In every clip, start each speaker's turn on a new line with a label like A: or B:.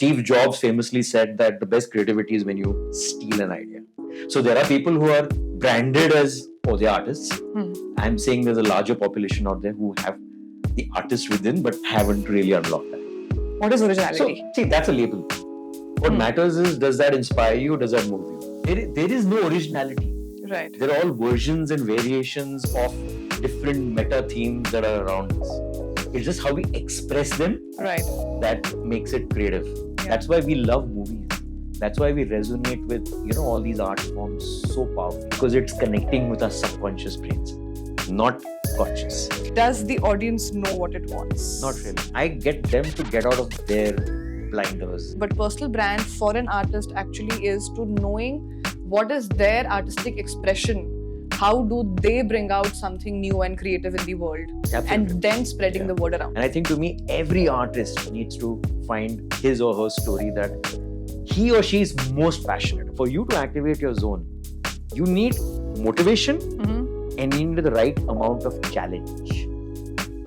A: Steve Jobs famously said that the best creativity is when you steal an idea. So there are people who are branded as, oh, they're artists. I'm saying there's a larger population out there who have the artist within but haven't really unlocked that.
B: What is originality?
A: So, see, that's a label. What matters is, does that inspire you? Does that move you? There is no originality.
B: Right.
A: They're all versions and variations of different meta themes that are around us. It's just how we express them that makes it creative. Yeah. That's why we love movies. That's why we resonate with, all these art forms so powerfully, because it's connecting with our subconscious brains, not conscious.
B: Does the audience know what it wants?
A: Not really. I get them to get out of their blinders.
B: But personal brand for an artist actually is to knowing what is their artistic expression. How do they bring out something new and creative in the world? Absolutely. And then spreading the word around.
A: And I think, to me, every artist needs to find his or her story that he or she is most passionate. For you to activate your zone, you need motivation and you need the right amount of challenge.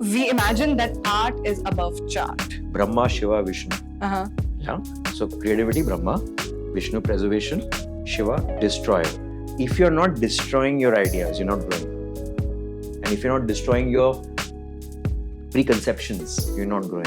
B: We imagine that art is above chart.
A: Brahma, Shiva, Vishnu. Yeah. So creativity, Brahma. Vishnu, preservation. Shiva, destroyer. If you're not destroying your ideas, you're not growing. And if you're not destroying your preconceptions, you're not growing.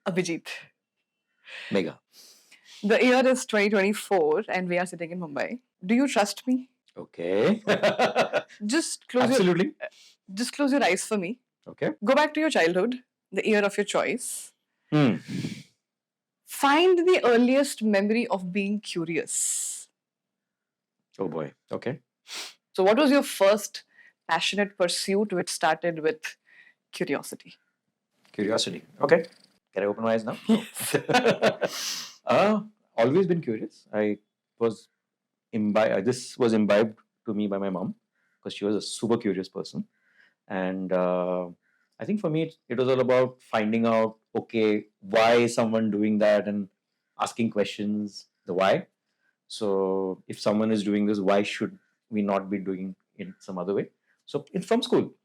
B: Abhijit.
A: Megha.
B: The year is 2024 and we are sitting in Mumbai. Do you trust me?
A: Okay.
B: Just close your eyes for me.
A: Okay.
B: Go back to your childhood, the year of your choice. Find the earliest memory of being curious.
A: Oh boy. Okay.
B: So what was your first passionate pursuit which started with curiosity?
A: Curiosity. Okay. Can I open my eyes now?
B: Yes.
A: Always been curious. I was imbibed. This was imbibed to me by my mom because she was a super curious person. And I think for me, it was all about finding out, okay, why is someone doing that and asking questions, the why. So if someone is doing this, why should we not be doing it some other way? So it's from school.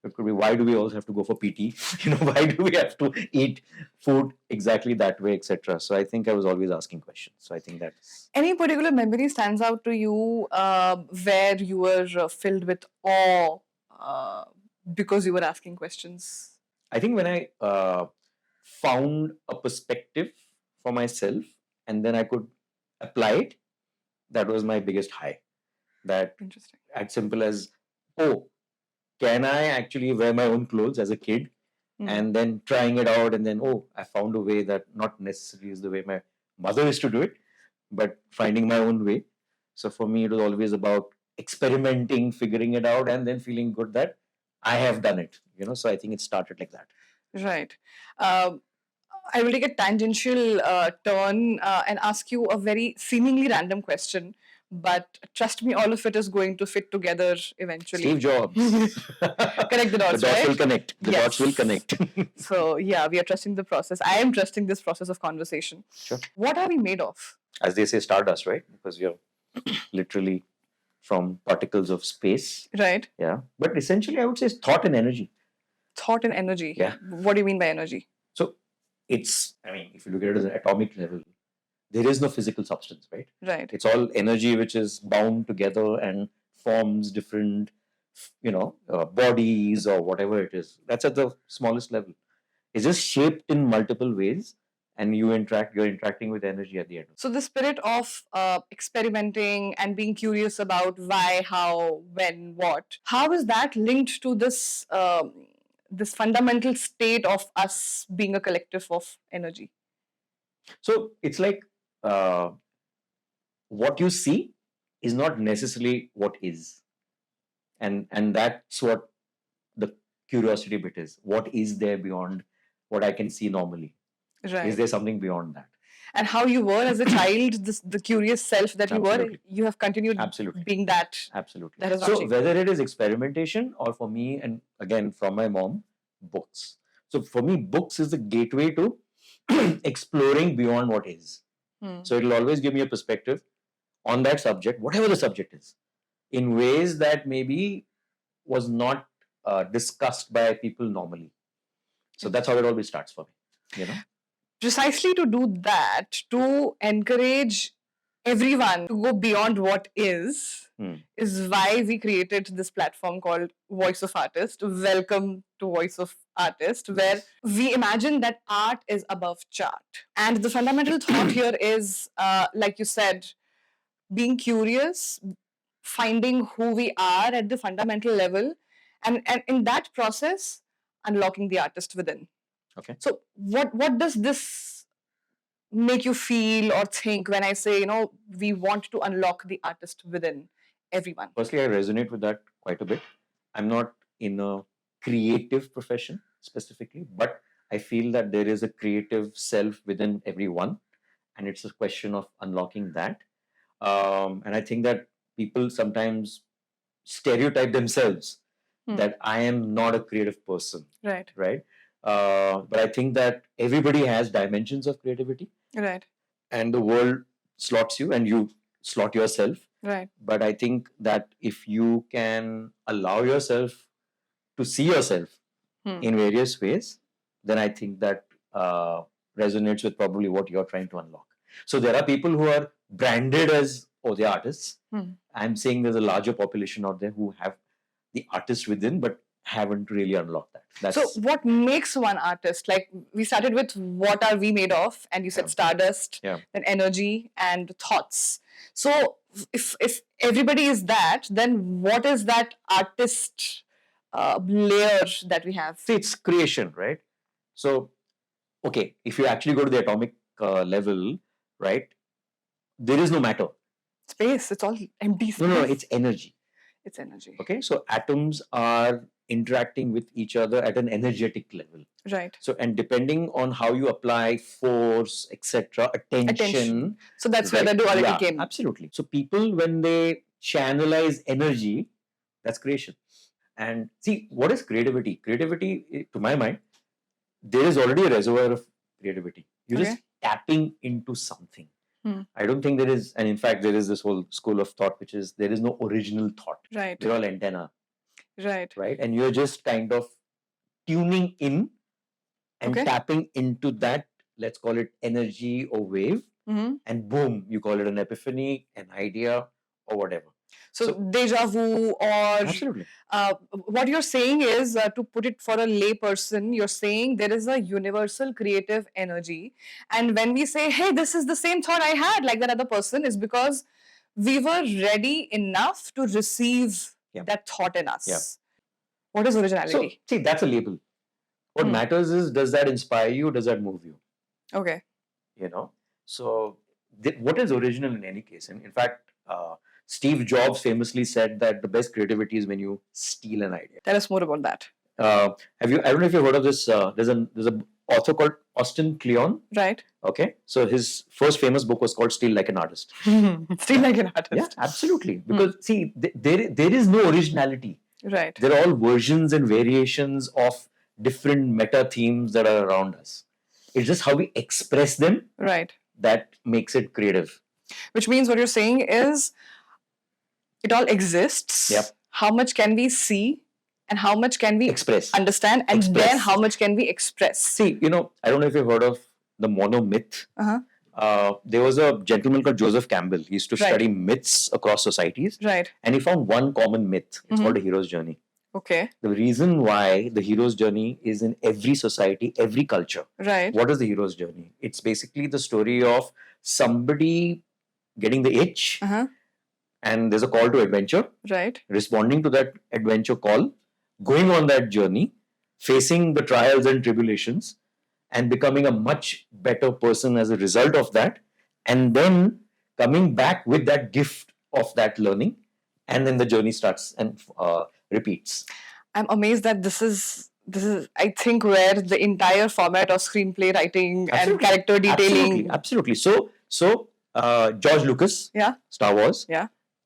A: It could be, why do we always have to go for PT? Why do we have to eat food exactly that way, etc. So I think I was always asking questions. So I think that's...
B: Any particular memory stands out to you where you were filled with awe because you were asking questions?
A: I think when I found a perspective for myself and then I could apply it, that was my biggest high. That
B: Interesting.
A: As simple as, oh, can I actually wear my own clothes as a kid? And then trying it out and then, oh, I found a way that not necessarily is the way my mother used to do it, but finding my own way. So for me, it was always about experimenting, figuring it out, and then feeling good that I have done it. So I think it started like that.
B: Right. I will take a tangential turn and ask you a very seemingly random question. But trust me, all of it is going to fit together eventually.
A: Steve Jobs.
B: Connect the dots,
A: The dots
B: right?
A: will connect. The dots will connect.
B: So, yeah, we are trusting the process. I am trusting this process of conversation.
A: Sure.
B: What are we made of?
A: As they say, stardust, right? Because you're literally from particles of space.
B: Right.
A: Yeah. But essentially, I would say it's thought and energy.
B: Thought and energy.
A: Yeah.
B: What do you mean by energy?
A: So, if you look at it at an atomic level, there is no physical substance, right?
B: Right.
A: It's all energy which is bound together and forms different, bodies or whatever it is. That's at the smallest level. It's just shaped in multiple ways, and you're interacting with energy at the end.
B: So the spirit of experimenting and being curious about why, how, when, what. How is that linked to this this fundamental state of us being a collective of energy?
A: So it's like what you see is not necessarily what is. And that's what the curiosity bit is. What is there beyond what I can see normally?
B: Right.
A: Is there something beyond that?
B: And how you were as a child, the curious self that you were, you have continued being that.
A: Absolutely.
B: That is
A: so whether it is experimentation or for me, and again from my mom, books. So for me, books is the gateway to exploring beyond what is. So it'll always give me a perspective on that subject, whatever the subject is, in ways that maybe was not discussed by people normally. So that's how it always starts for me.
B: Precisely to do that, to encourage everyone to go beyond what is why we created this platform called Voice of Artist. Welcome to Voice of Artist, where we imagine that art is above chart. And the fundamental thought here is, like you said, being curious, finding who we are at the fundamental level, and in that process, unlocking the artist within.
A: Okay.
B: So what does this make you feel or think when I say, we want to unlock the artist within everyone?
A: Firstly, I resonate with that quite a bit. I'm not in a creative profession specifically, but I feel that there is a creative self within everyone, and it's a question of unlocking that. And I think that people sometimes stereotype themselves that I am not a creative person.
B: Right.
A: Right. But I think that everybody has dimensions of creativity.
B: Right.
A: And the world slots you and you slot yourself.
B: Right.
A: But I think that if you can allow yourself to see yourself in various ways, then I think that resonates with probably what you're trying to unlock. So there are people who are branded as, they're artists. I'm saying there's a larger population out there who have the artist within, but haven't really unlocked that.
B: So what makes one artist? Like, we started with what are we made of, and you said stardust, then energy and thoughts. So if everybody is that, then what is that artist layer that we have?
A: See, it's creation, right? So, okay, if you actually go to the atomic level, right, there is no matter.
B: Space, it's all empty space.
A: No, it's energy.
B: It's energy.
A: Okay, so atoms are interacting with each other at an energetic level.
B: Right.
A: So, and depending on how you apply force, etc., attention.
B: So that's where the duality came.
A: Absolutely. So people, when they channelize energy, that's creation. And see, what is creativity? Creativity, to my mind, there is already a reservoir of creativity. You're just tapping into something. I don't think there is, and in fact, there is this whole school of thought, which is there is no original thought.
B: Right.
A: They're all antenna.
B: Right.
A: Right. And you're just kind of tuning in and tapping into that, let's call it energy or wave. And boom, you call it an epiphany, an idea, or whatever.
B: So deja vu, or
A: absolutely.
B: What you're saying is, to put it for a lay person, you're saying there is a universal creative energy, and when we say, hey, this is the same thought I had like that other person, is because we were ready enough to receive that thought in us. What is originality?
A: So see, that's a label. What matters is, does that inspire you? Does that move you?
B: Okay.
A: So what is original in any case? And in fact, Steve Jobs famously said that the best creativity is when you steal an idea.
B: Tell us more about that.
A: I don't know if you've heard of this. There's an author called Austin Kleon.
B: Right.
A: Okay. So his first famous book was called Steal Like an Artist.
B: Steal Like an Artist.
A: Yeah, absolutely. Because see, there is no originality.
B: Right.
A: They're all versions and variations of different meta themes that are around us. It's just how we express them.
B: Right.
A: That makes it creative.
B: Which means what you're saying is, it all exists.
A: Yep.
B: How much can we see, and how much can we understand, and then how much can we express?
A: See, I don't know if you've heard of the mono myth. There was a gentleman called Joseph Campbell. He used to study myths across societies.
B: Right.
A: And he found one common myth. It's called a hero's journey.
B: Okay.
A: The reason why the hero's journey is in every society, every culture.
B: Right.
A: What is the hero's journey? It's basically the story of somebody getting the itch, and there's a call to adventure.
B: Right.
A: Responding to that adventure call, going on that journey, facing the trials and tribulations, and becoming a much better person as a result of that, and then coming back with that gift of that learning, and then the journey starts and repeats.
B: I'm amazed that this is, I think, where the entire format of screenplay writing and character detailing.
A: Absolutely. So George Lucas, Star Wars,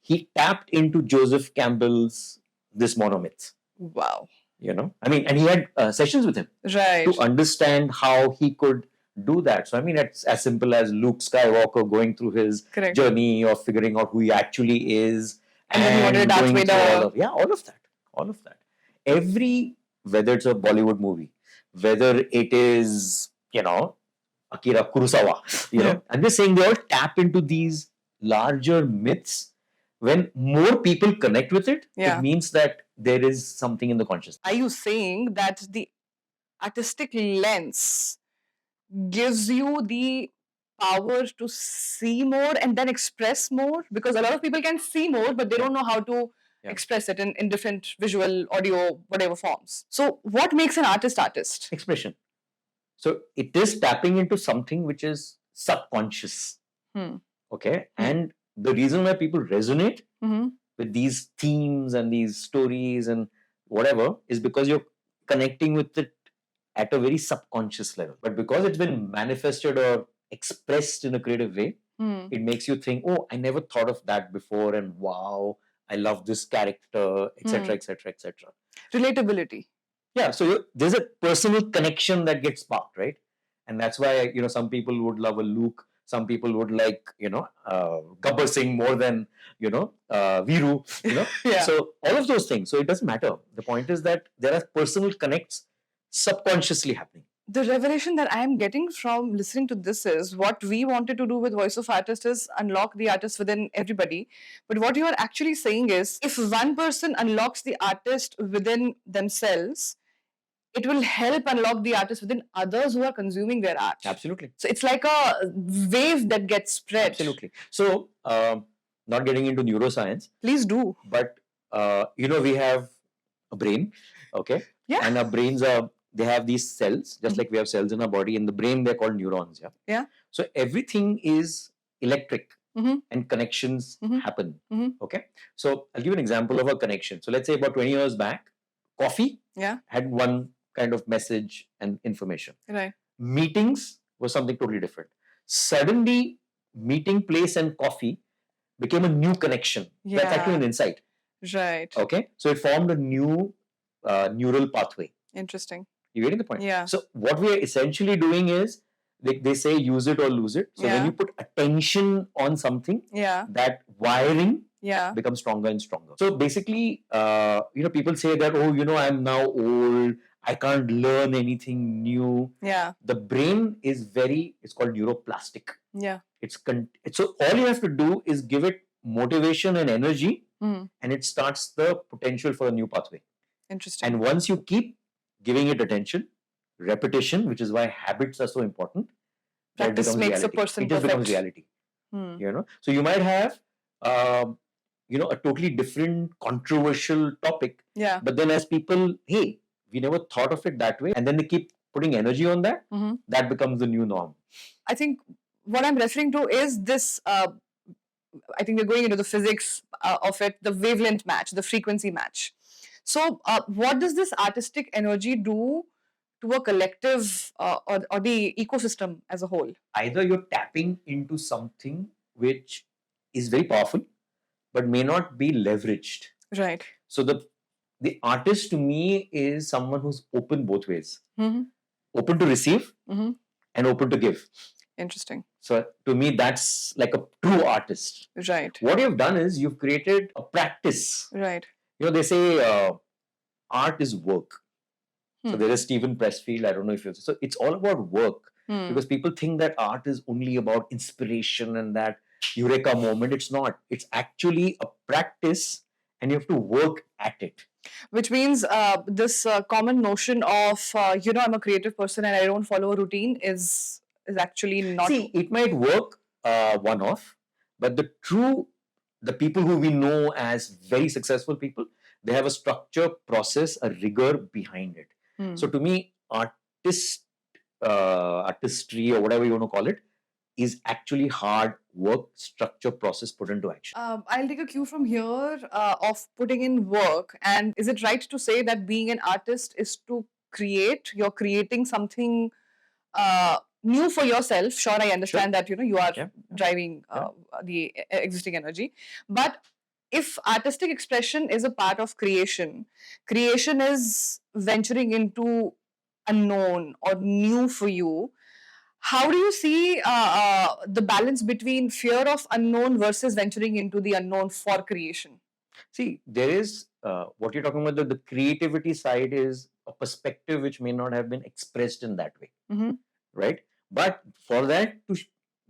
A: he tapped into Joseph Campbell's this monomyth.
B: Wow.
A: I mean, and he had sessions with him
B: Right.
A: to understand how he could do that. So I mean, it's as simple as Luke Skywalker going through his
B: Correct.
A: journey of figuring out who he actually is,
B: And then he wanted Darth
A: going through
B: Vader.
A: all of that, all of that. Every, whether it's a Bollywood movie, whether it is Akira Kurosawa,
B: Yeah.
A: I'm just saying they all tap into these larger myths. When more people connect with it,
B: Yeah.
A: it means that there is something in the consciousness.
B: Are you saying that the artistic lens gives you the power to see more and then express more? Because a lot of people can see more, but they don't know how to express it in different visual, audio, whatever forms. So, what makes an artist?
A: Expression. So it is tapping into something which is subconscious. Okay. And the reason why people resonate with these themes and these stories and whatever is because you're connecting with it at a very subconscious level. But because it's been manifested or expressed in a creative way, it makes you think, oh, I never thought of that before, and wow, I love this character, etc., etc., etc.
B: Relatability.
A: Yeah, so there's a personal connection that gets sparked, right? And that's why some people would love a Luke, some people would like Gabbar Singh more than Viru.
B: Yeah.
A: So all of those things. So it doesn't matter. The point is that there are personal connects subconsciously happening.
B: The revelation that I am getting from listening to this is what we wanted to do with Voice of Artist is unlock the artist within everybody. But what you are actually saying is if one person unlocks the artist within themselves, it will help unlock the artist within others who are consuming their art.
A: Absolutely.
B: So it's like a wave that gets spread.
A: Absolutely. So not getting into neuroscience.
B: Please do.
A: But we have a brain, okay?
B: Yeah.
A: And our brains they have these cells, just like we have cells in our body. In the brain, they're called neurons. Yeah.
B: Yeah.
A: So everything is electric, and connections happen. Okay. So I'll give you an example of a connection. So let's say about 20 years back, coffee had one kind of message and information.
B: Right.
A: Meetings was something totally different. Suddenly, meeting place and coffee became a new connection. That's actually an insight.
B: Right.
A: Okay. So it formed a new neural pathway.
B: Interesting.
A: You getting the point?
B: Yeah.
A: So what we are essentially doing is they say use it or lose it. So when you put attention on something, that wiring becomes stronger and stronger. So basically, people say that, oh, I'm now old, I can't learn anything new.
B: Yeah.
A: The brain is it's called neuroplastic.
B: Yeah.
A: So all you have to do is give it motivation and energy, and it starts the potential for a new pathway.
B: Interesting.
A: And once you keep giving it attention, repetition, which is why habits are so important,
B: practice makes a person
A: it just becomes reality. So you might have a totally different controversial topic, but then as people, hey, we never thought of it that way, and then they keep putting energy on that, that becomes the new norm.
B: I think what I'm referring to is this I think we're going into the physics of it, the wavelength match, the frequency match. So what does this artistic energy do to a collective or the ecosystem as a whole?
A: Either you're tapping into something which is very powerful but may not be leveraged.
B: Right.
A: So the artist to me is someone who's open both ways. Open to receive and open to give.
B: Interesting.
A: So to me, that's like a true artist.
B: Right.
A: What you've done is you've created a practice.
B: Right.
A: They say art is work. So there is Stephen Pressfield. I don't know if you've... So it's all about work. Because people think that art is only about inspiration and that eureka moment. It's not. It's actually a practice and you have to work at it.
B: Which means this common notion of, I'm a creative person and I don't follow a routine is actually not...
A: See, it might work one-off, but the people who we know as very successful people, they have a structure, process, a rigor behind it. So to me, artistry or whatever you want to call it, is actually hard work, structure, process put into action.
B: I'll take a cue from here of putting in work. And is it right to say that being an artist is to create? You're creating something new for yourself. Sure, I understand that you are driving the existing energy, but if artistic expression is a part of creation, creation is venturing into unknown or new for you. How do you see the balance between fear of unknown versus venturing into the unknown for creation?
A: See, there is what you're talking about, the creativity side is a perspective which may not have been expressed in that way, right? But for that to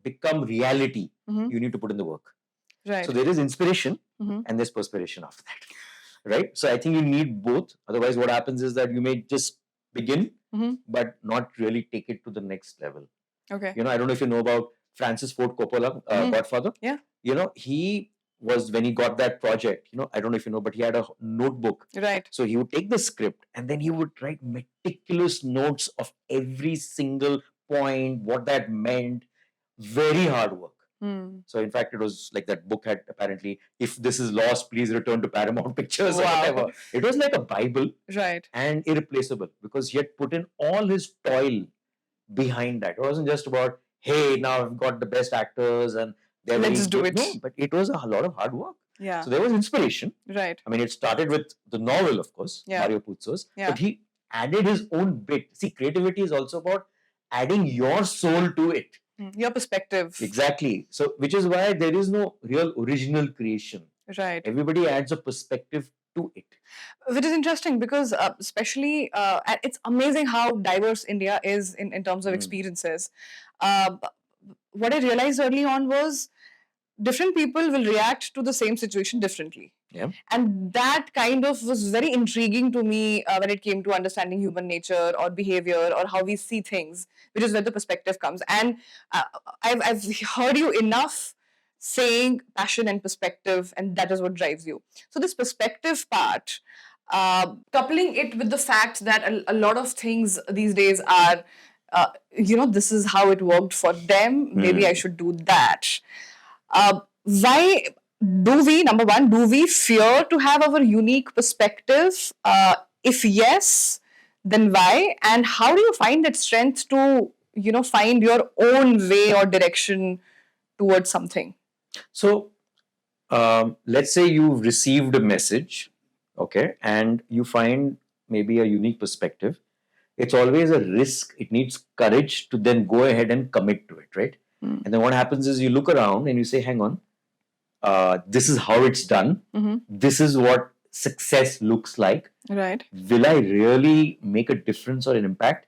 A: become reality, you need to put in the work.
B: Right.
A: So there is inspiration and there's perspiration after that, right? So I think you need both. Otherwise, what happens is that you may just begin, but not really take it to the next level.
B: Okay.
A: I don't know if you know about Francis Ford Coppola, Godfather.
B: Yeah.
A: He was, when he got that project, I don't know if you know, but he had a notebook.
B: Right.
A: So he would take the script and then he would write meticulous notes of every single point, what that meant. Very hard work. So in fact, it was like that book had apparently, if this is lost, please return to Paramount Pictures or
B: Wow.
A: whatever. It was like a Bible
B: Right.
A: and irreplaceable because he had put in all his toil behind that. It wasn't just about, hey, now I've got the best actors and they're
B: Let's
A: very
B: do
A: good.
B: it.
A: No, but it was a lot of hard work.
B: Yeah.
A: So there was inspiration.
B: Right.
A: I mean, it started with the novel, of course,
B: Yeah.
A: Mario Puzo's,
B: Yeah.
A: but he added his own bit. See, creativity is also about adding your soul to it.
B: Your perspective.
A: Exactly. So, which is why there is no real original creation.
B: Right.
A: Everybody adds a perspective to it.
B: Which is interesting because, especially, it's amazing how diverse India is in terms of experiences. What I realized early on was different people will react to the same situation differently.
A: Yeah.
B: And that kind of was very intriguing to me when it came to understanding human nature or behavior or how we see things, which is where the perspective comes. And I've heard you enough saying passion and perspective, and that is what drives you. So, this perspective part, coupling it with the fact that a lot of things these days are, this is how it worked for them, maybe I should do that. Why do we, number one, do we fear to have our unique perspective? If yes, then why? And how do you find that strength to, find your own way or direction towards something?
A: So, let's say you've received a message, okay, and you find maybe a unique perspective. It's always a risk. It needs courage to then go ahead and commit to it, right? And then what happens is you look around and you say, hang on, this is how it's done. This is what success looks like.
B: Right.
A: Will I really make a difference or an impact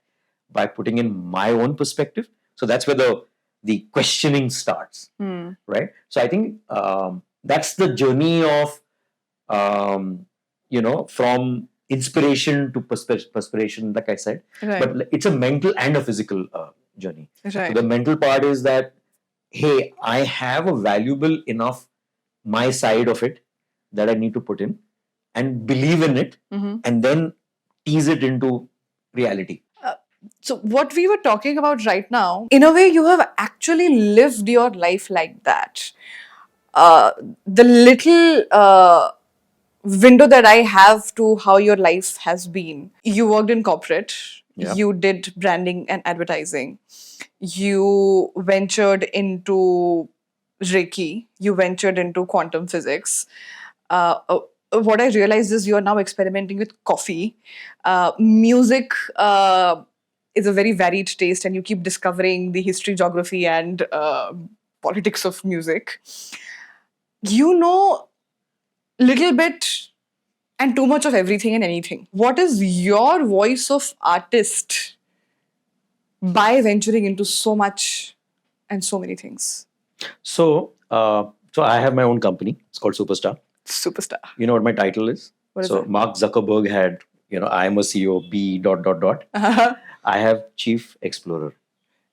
A: by putting in my own perspective? So that's where the questioning starts, right? So I think that's the journey of, from inspiration to perspiration, like I said.
B: Right.
A: But it's a mental and a physical journey.
B: Right.
A: So the mental part is that, hey, I have a valuable enough my side of it that I need to put in and believe in it and then tease it into reality.
B: So, what we were talking about right now, in a way, you have actually lived your life like that. The little window that I have to how your life has been. You worked in corporate,
A: Yeah.
B: you did branding and advertising, you ventured into Reiki, you ventured into quantum physics. What I realized is you're now experimenting with coffee. Music is a very varied taste, and you keep discovering the history, geography, and politics of music. You know little bit and too much of everything and anything. What is your voice of artist by venturing into so much and so many things?
A: So I have my own company. It's called Superstar.
B: Superstar.
A: You know what my title is?
B: What is
A: so
B: it?
A: Mark Zuckerberg had, I am a CEO, B dot dot dot. I have Chief Explorer.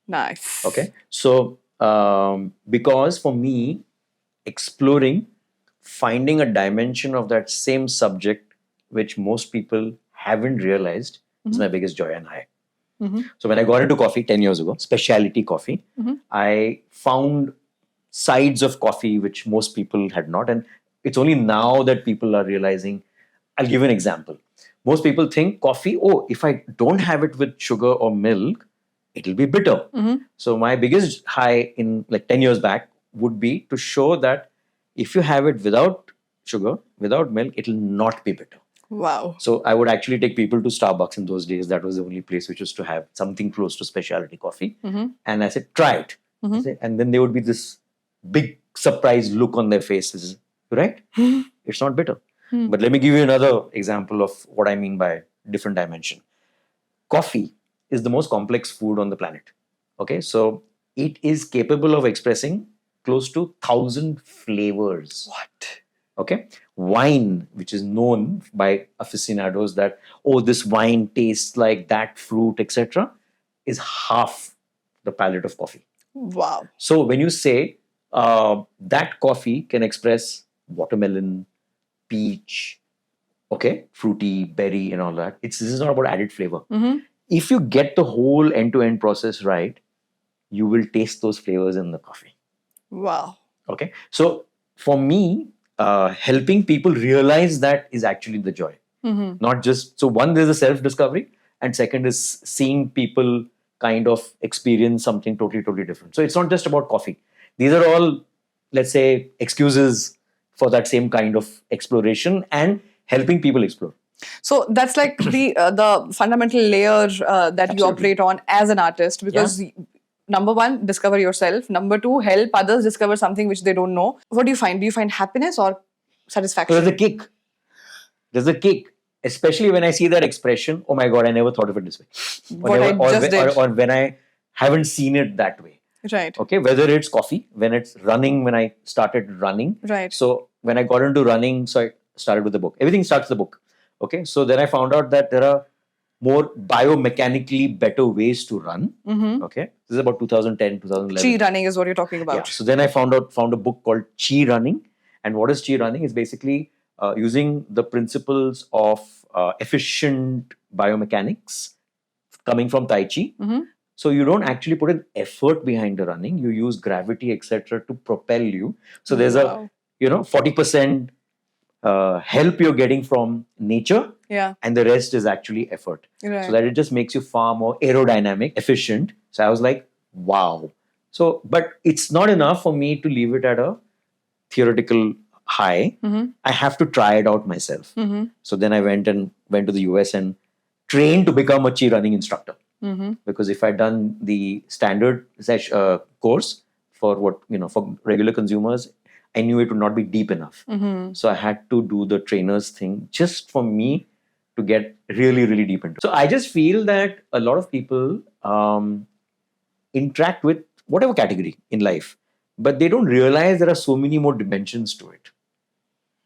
B: Nice.
A: Okay. So because for me, exploring, finding a dimension of that same subject which most people haven't realized is my biggest joy and high. So when I got into coffee 10 years ago, specialty coffee, I found sides of coffee which most people had not. And it's only now that people are realizing. I'll give you an example. Most people think coffee, if I don't have it with sugar or milk, it'll be bitter. So my biggest high in like 10 years back would be to show that if you have it without sugar, without milk, it will not be bitter.
B: Wow.
A: So I would actually take people to Starbucks in those days. That was the only place which was to have something close to specialty coffee. And I said, try it. I said, and then there would be this big surprised look on their faces, right? It's not bitter. But let me give you another example of what I mean by different dimension. Coffee is the most complex food on the planet. Okay, so it is capable of expressing close to 1,000 flavors.
B: What?
A: Okay, wine, which is known by aficionados that, oh, this wine tastes like that fruit, etc., is half the palate of coffee.
B: Wow.
A: So when you say that coffee can express watermelon, peach, okay, fruity, berry, and all that, this is not about added flavor. If you get the whole end-to-end process right, you will taste those flavors in the coffee.
B: Wow.
A: Okay, so for me, helping people realize that is actually the joy. Not just, so one, there's a self-discovery, and second is seeing people kind of experience something totally different. So it's not just about coffee. These are all, let's say, excuses for that same kind of exploration and helping people explore.
B: So that's like the fundamental layer that you operate on as an artist, because number one, discover yourself. Number two, help others discover something which they don't know. What do you find? Do you find happiness or satisfaction?
A: So there's a kick. There's a kick. Especially when I see that expression, oh my God, I never thought of it this way. Or when I haven't seen it that way.
B: Right.
A: Okay, whether it's coffee, when it's running, when I started running.
B: Right.
A: So when I got into running, so I started with the book. Everything starts with the book. Okay, so then I found out that there are more biomechanically better ways to run. Okay, this is about 2010, 2011.
B: Chi running is what you're talking about.
A: Yeah. So then I found a book called Chi Running. And what is Chi Running? Is basically using the principles of efficient biomechanics coming from Tai Chi. So you don't actually put an effort behind the running. You use gravity, etc., to propel you. So there's a 40% help you're getting from nature.
B: Yeah.
A: And the rest is actually effort.
B: Right.
A: So that it just makes you far more aerodynamic, efficient. So I was like, wow. So, but it's not enough for me to leave it at a theoretical high. I have to try it out myself. So then I went to the US and trained to become a Chi running instructor. Because if I'd done the standard course for for regular consumers, I knew it would not be deep enough. So I had to do the trainer's thing just for me to get really deep into it. So I just feel that a lot of people interact with whatever category in life, but they don't realize there are so many more dimensions to it.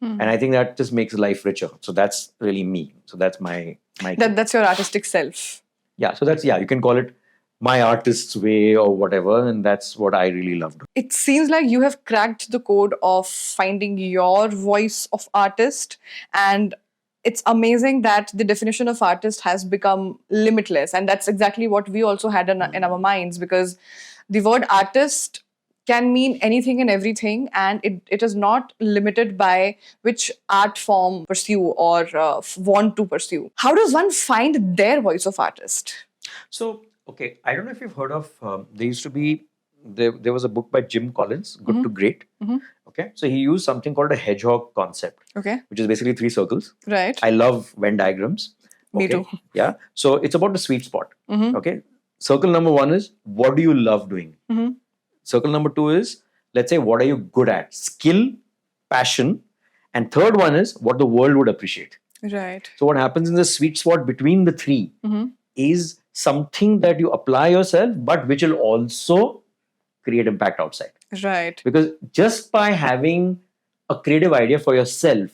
A: And I think that just makes life richer. So that's really me. So that's my
B: that's your artistic self.
A: Yeah. So that's, you can call it my artist's way or whatever. And that's what I really loved.
B: It seems like you have cracked the code of finding your voice of artist. And it's amazing that the definition of artist has become limitless. And that's exactly what we also had in our minds, because the word artist can mean anything and everything, and it is not limited by which art form pursue or want to pursue. How does one find their voice of artist?
A: So, okay, I don't know if you've heard of, there was a book by Jim Collins, Good to Great. Okay, so he used something called a hedgehog concept, which is basically 3 circles.
B: Right.
A: I love Venn diagrams.
B: Me too.
A: Yeah, so it's about the sweet spot. Okay, circle number 1 is, what do you love doing? Circle number 2 is, let's say, what are you good at? Skill, passion. And third one is what the world would appreciate.
B: Right.
A: So what happens in the sweet spot between the 3 is something that you apply yourself, but which will also create impact outside.
B: Right.
A: Because just by having a creative idea for yourself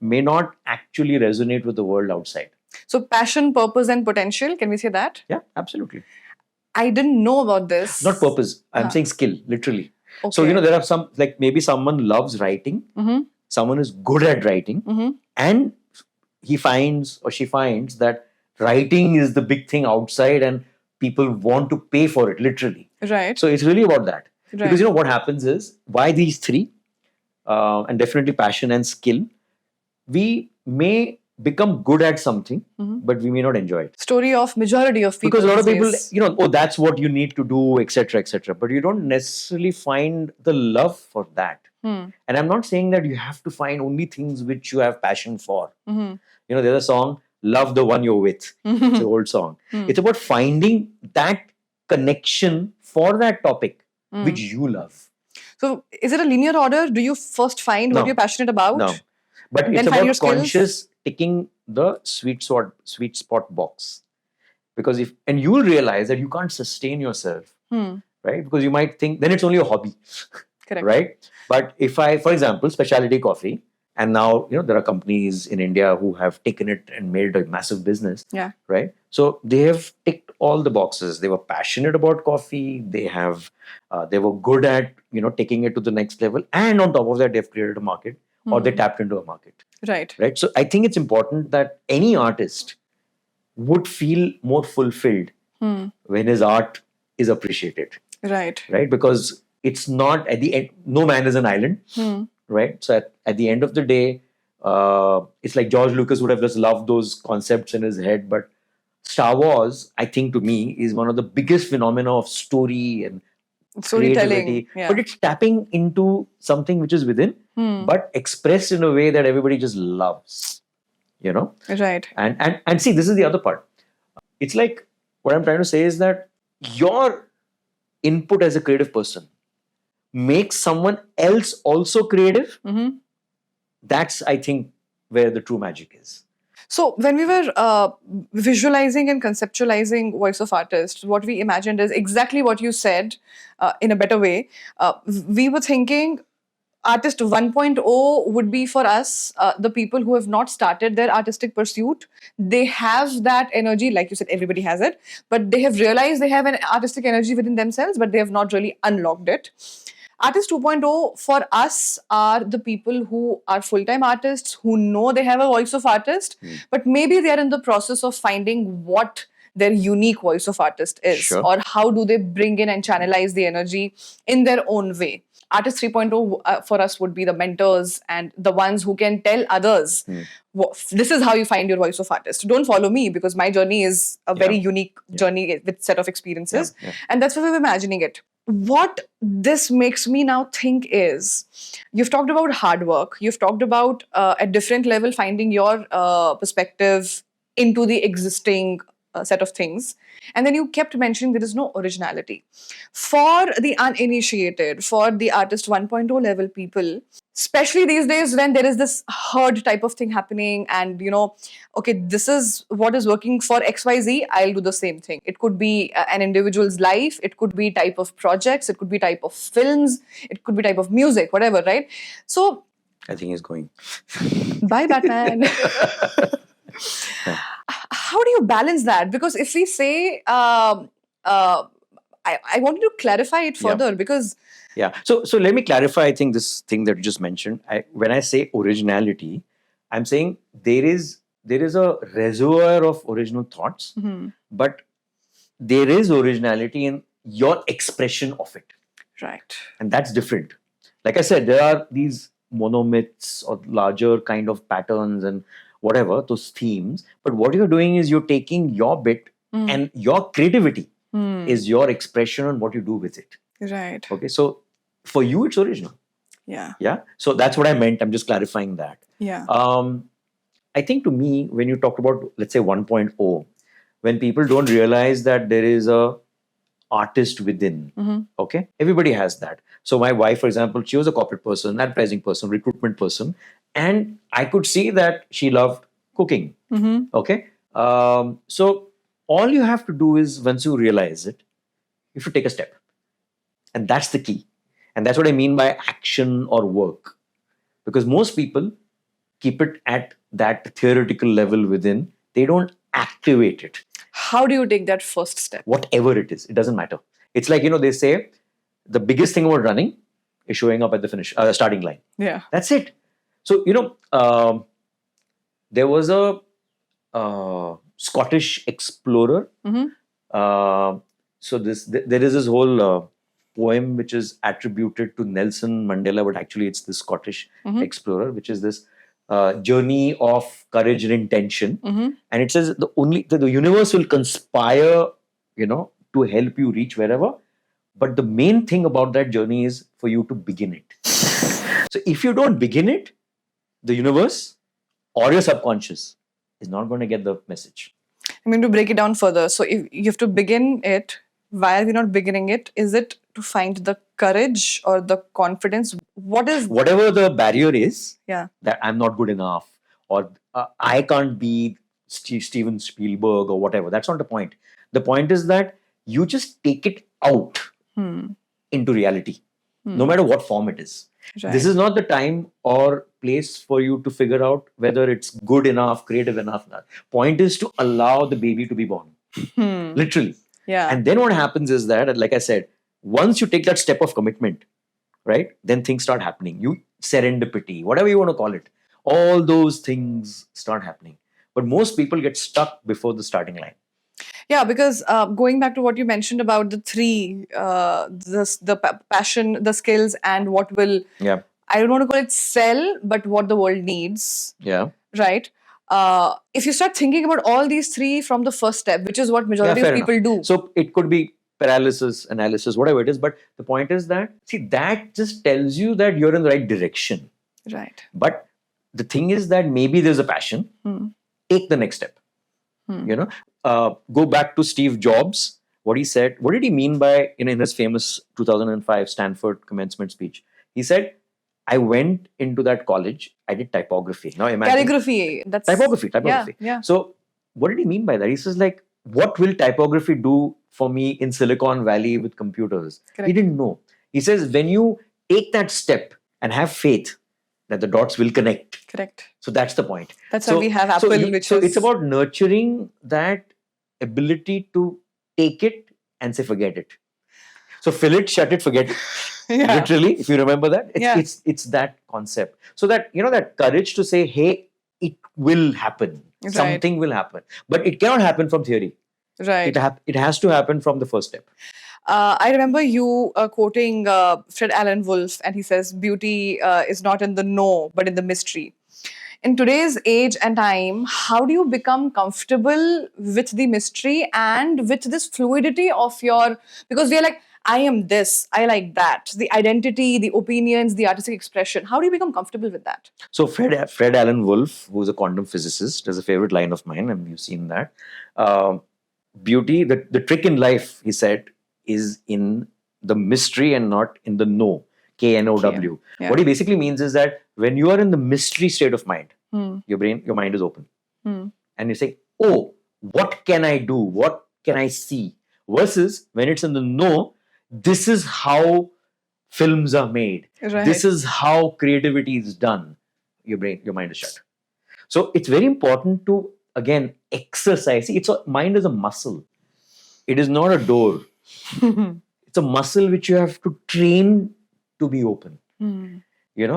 A: may not actually resonate with the world outside.
B: So passion, purpose, and potential, can we say that?
A: Yeah, absolutely.
B: I didn't know about this.
A: Not purpose. I'm saying skill, literally. Okay. So, there are some, like maybe someone loves writing, someone is good at writing, and he finds or she finds that writing is the big thing outside and people want to pay for it, literally.
B: Right.
A: So it's really about that.
B: Right.
A: Because, what happens is, why these 3, and definitely passion and skill, we may become good at something, but we may not enjoy it.
B: Story of majority of people.
A: Because a lot of people, that's what you need to do, etc., etc. But you don't necessarily find the love for that. And I'm not saying that you have to find only things which you have passion for. There's a song, Love the One You're With. It's an old song. It's about finding that connection for that topic which you love.
B: So is it a linear order? Do you first find what
A: No.
B: you're passionate about?
A: No. But
B: and
A: it's
B: then find your
A: about
B: skills?
A: conscious ticking the sweet spot box. Because and you will realize that you can't sustain yourself, right? Because you might think then it's only a hobby.
B: Correct.
A: Right? But if I, for example, specialty coffee, and now there are companies in India who have taken it and made a massive business.
B: Yeah.
A: Right. So they have ticked all the boxes. They were passionate about coffee. They were good at taking it to the next level, and on top of that, they've created a market, or they tapped into a market.
B: Right.
A: Right. So I think it's important that any artist would feel more fulfilled when his art is appreciated.
B: Right.
A: Right. Because it's not at the end, no man is an island. Right. So at the end of the day, it's like George Lucas would have just loved those concepts in his head. But Star Wars, I think to me, is one of the biggest phenomena of story and
B: storytelling.
A: Yeah. But it's tapping into something which is within, but expressed in a way that everybody just loves.
B: Right.
A: And see, this is the other part. It's like, what I'm trying to say is that your input as a creative person makes someone else also creative. That's, I think, where the true magic is.
B: So when we were visualizing and conceptualizing voice of artist, what we imagined is exactly what you said in a better way. We were thinking artist 1.0 would be for us, the people who have not started their artistic pursuit. They have that energy, like you said, everybody has it, but they have realized they have an artistic energy within themselves, but they have not really unlocked it. Artist 2.0 for us are the people who are full-time artists, who know they have a voice of artist, but maybe they are in the process of finding what their unique voice of artist is,
A: Sure.
B: or how do they bring in and channelize the energy in their own way. Artist 3.0 for us would be the mentors and the ones who can tell others, this is how you find your voice of artist. Don't follow me, because my journey is a very unique journey with set of experiences. And that's what we're imagining it. What this makes me now think is, you've talked about hard work. You've talked about at different level finding your perspective into the existing set of things. And then you kept mentioning there is no originality. For the uninitiated, for the artist 1.0 level people, especially these days when there is this herd type of thing happening and, okay, this is what is working for XYZ, I'll do the same thing. It could be an individual's life, it could be type of projects, it could be type of films, it could be type of music, whatever, right? So
A: I think he's going.
B: Bye, Batman. How do you balance that? Because if we say, I wanted to clarify it further because...
A: Yeah. So let me clarify, I think, this thing that you just mentioned. When I say originality, I'm saying there is a reservoir of original thoughts, but there is originality in your expression of it.
B: Right.
A: And that's different. Like I said, there are these monomyths or larger kind of patterns and whatever, those themes. But what you're doing is you're taking your bit and your creativity is your expression on what you do with it.
B: Right.
A: Okay. So for you, it's original.
B: Yeah.
A: Yeah. So that's what I meant. I'm just clarifying that.
B: Yeah.
A: I think to me, when you talked about, let's say 1.0, when people don't realize that there is a artist within, okay, everybody has that. So my wife, for example, she was a corporate person, advertising person, recruitment person, and I could see that she loved cooking. Okay. So all you have to do is, once you realize it, you should take a step. And that's the key. And that's what I mean by action or work. Because most people keep it at that theoretical level within. They don't activate it.
B: How do you take that first step?
A: Whatever it is, it doesn't matter. It's like, they say the biggest thing about running is showing up at the starting line.
B: Yeah.
A: That's it. So, there was a Scottish explorer. So there is this whole poem which is attributed to Nelson Mandela, but actually it's the Scottish explorer, which is this journey of courage and intention. And it says the universe will conspire, to help you reach wherever. But the main thing about that journey is for you to begin it. So if you don't begin it, the universe or your subconscious is not going to get the message.
B: I mean, to break it down further, so if you have to begin it, why are we not beginning it? Is it to find the courage or the confidence? What is,
A: Whatever the barrier is,
B: yeah,
A: that I'm not good enough, or I can't be Steven Spielberg or whatever. That's not the point. The point is that you just take it out into reality, no matter what form it is.
B: right.
A: This is not the time or place for you to figure out whether it's good enough, creative enough. Point is to allow the baby to be born, literally.
B: Yeah.
A: And then what happens is that, like I said, once you take that step of commitment, right, then things start happening. You serendipity, whatever you want to call it, all those things start happening. But most people get stuck before the starting line.
B: Yeah, because going back to what you mentioned about the three, passion, the skills, and what will,
A: Yeah.
B: I don't want to call it sell, but what the world needs.
A: Yeah.
B: Right. If you start thinking about all these three from the first step, which is what majority
A: fair
B: of people do.
A: So it could be paralysis, analysis, whatever it is. But the point is that, see, that just tells you that you're in the right direction.
B: Right.
A: But the thing is that maybe there's a passion. Take the next step. Go back to Steve Jobs. What he said. What did he mean by, in his famous 2005 Stanford commencement speech? He said, I went into that college. I did typography. Now imagine
B: calligraphy. That's
A: typography.
B: Yeah.
A: So what did he mean by that? He says, like, what will typography do for me in Silicon Valley with computers?
B: Correct.
A: He didn't know. He says, when you take that step and have faith that the dots will connect.
B: Correct.
A: So that's the point.
B: That's why we have Apple,
A: so it's about nurturing that ability to take it and say, forget it. So fill it, shut it, forget it.
B: Yeah.
A: Literally, if you remember that,
B: Yeah.
A: it's that concept. So that, that courage to say, hey, it will happen.
B: Right.
A: Something will happen. But it cannot happen from theory.
B: Right.
A: It has to happen from the first step.
B: I remember you quoting Fred Alan Wolf, and he says, beauty is not in the know, but in the mystery. In today's age and time, how do you become comfortable with the mystery and with this fluidity of your, because we are like, I am this, I like that, the identity, the opinions, the artistic expression. How do you become comfortable with that?
A: So Fred Alan Wolf, who's a quantum physicist, is a favorite line of mine, and you've seen that. Beauty, the trick in life, he said, is in the mystery and not in the know. K-N-O-W.
B: Yeah.
A: What he basically means is that when you are in the mystery state of mind, your mind is open. And you say, oh, what can I do? What can I see? Versus when it's in the know, this is how films are made.
B: Right.
A: This is how creativity is done. Your mind is shut. So it's very important to, again, exercise. See, mind is a muscle. It is not a door. It's a muscle which you have to train to be open.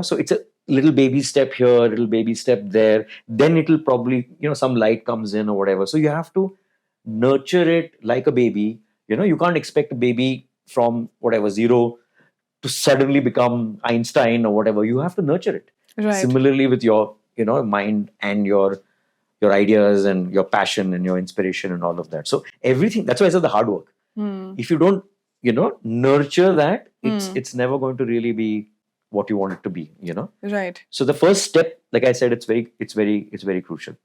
A: So it's a little baby step here, little baby step there. Then it'll probably, some light comes in or whatever. So you have to nurture it like a baby. You can't expect a baby from whatever, 0 to suddenly become Einstein or whatever. You have to nurture it.
B: Right.
A: Similarly with your, mind and your ideas and your passion and your inspiration and all of that. So everything, that's why I said the hard work. If you don't, nurture that, it's never going to really be what you want it to be,
B: Right.
A: So the first step, like I said, it's very crucial.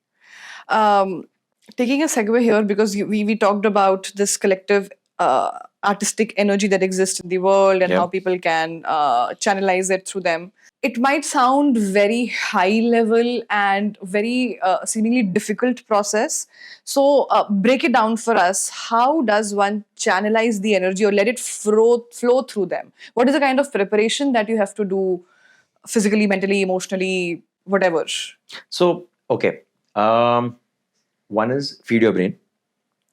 B: Taking a segue here, because we talked about this collective artistic energy that exists in the world and how people can channelize it through them. It might sound very high level and very seemingly difficult process. So break it down for us. How does one channelize the energy or let it flow through them? What is the kind of preparation that you have to do physically, mentally, emotionally, whatever?
A: So, okay. One is feed your brain.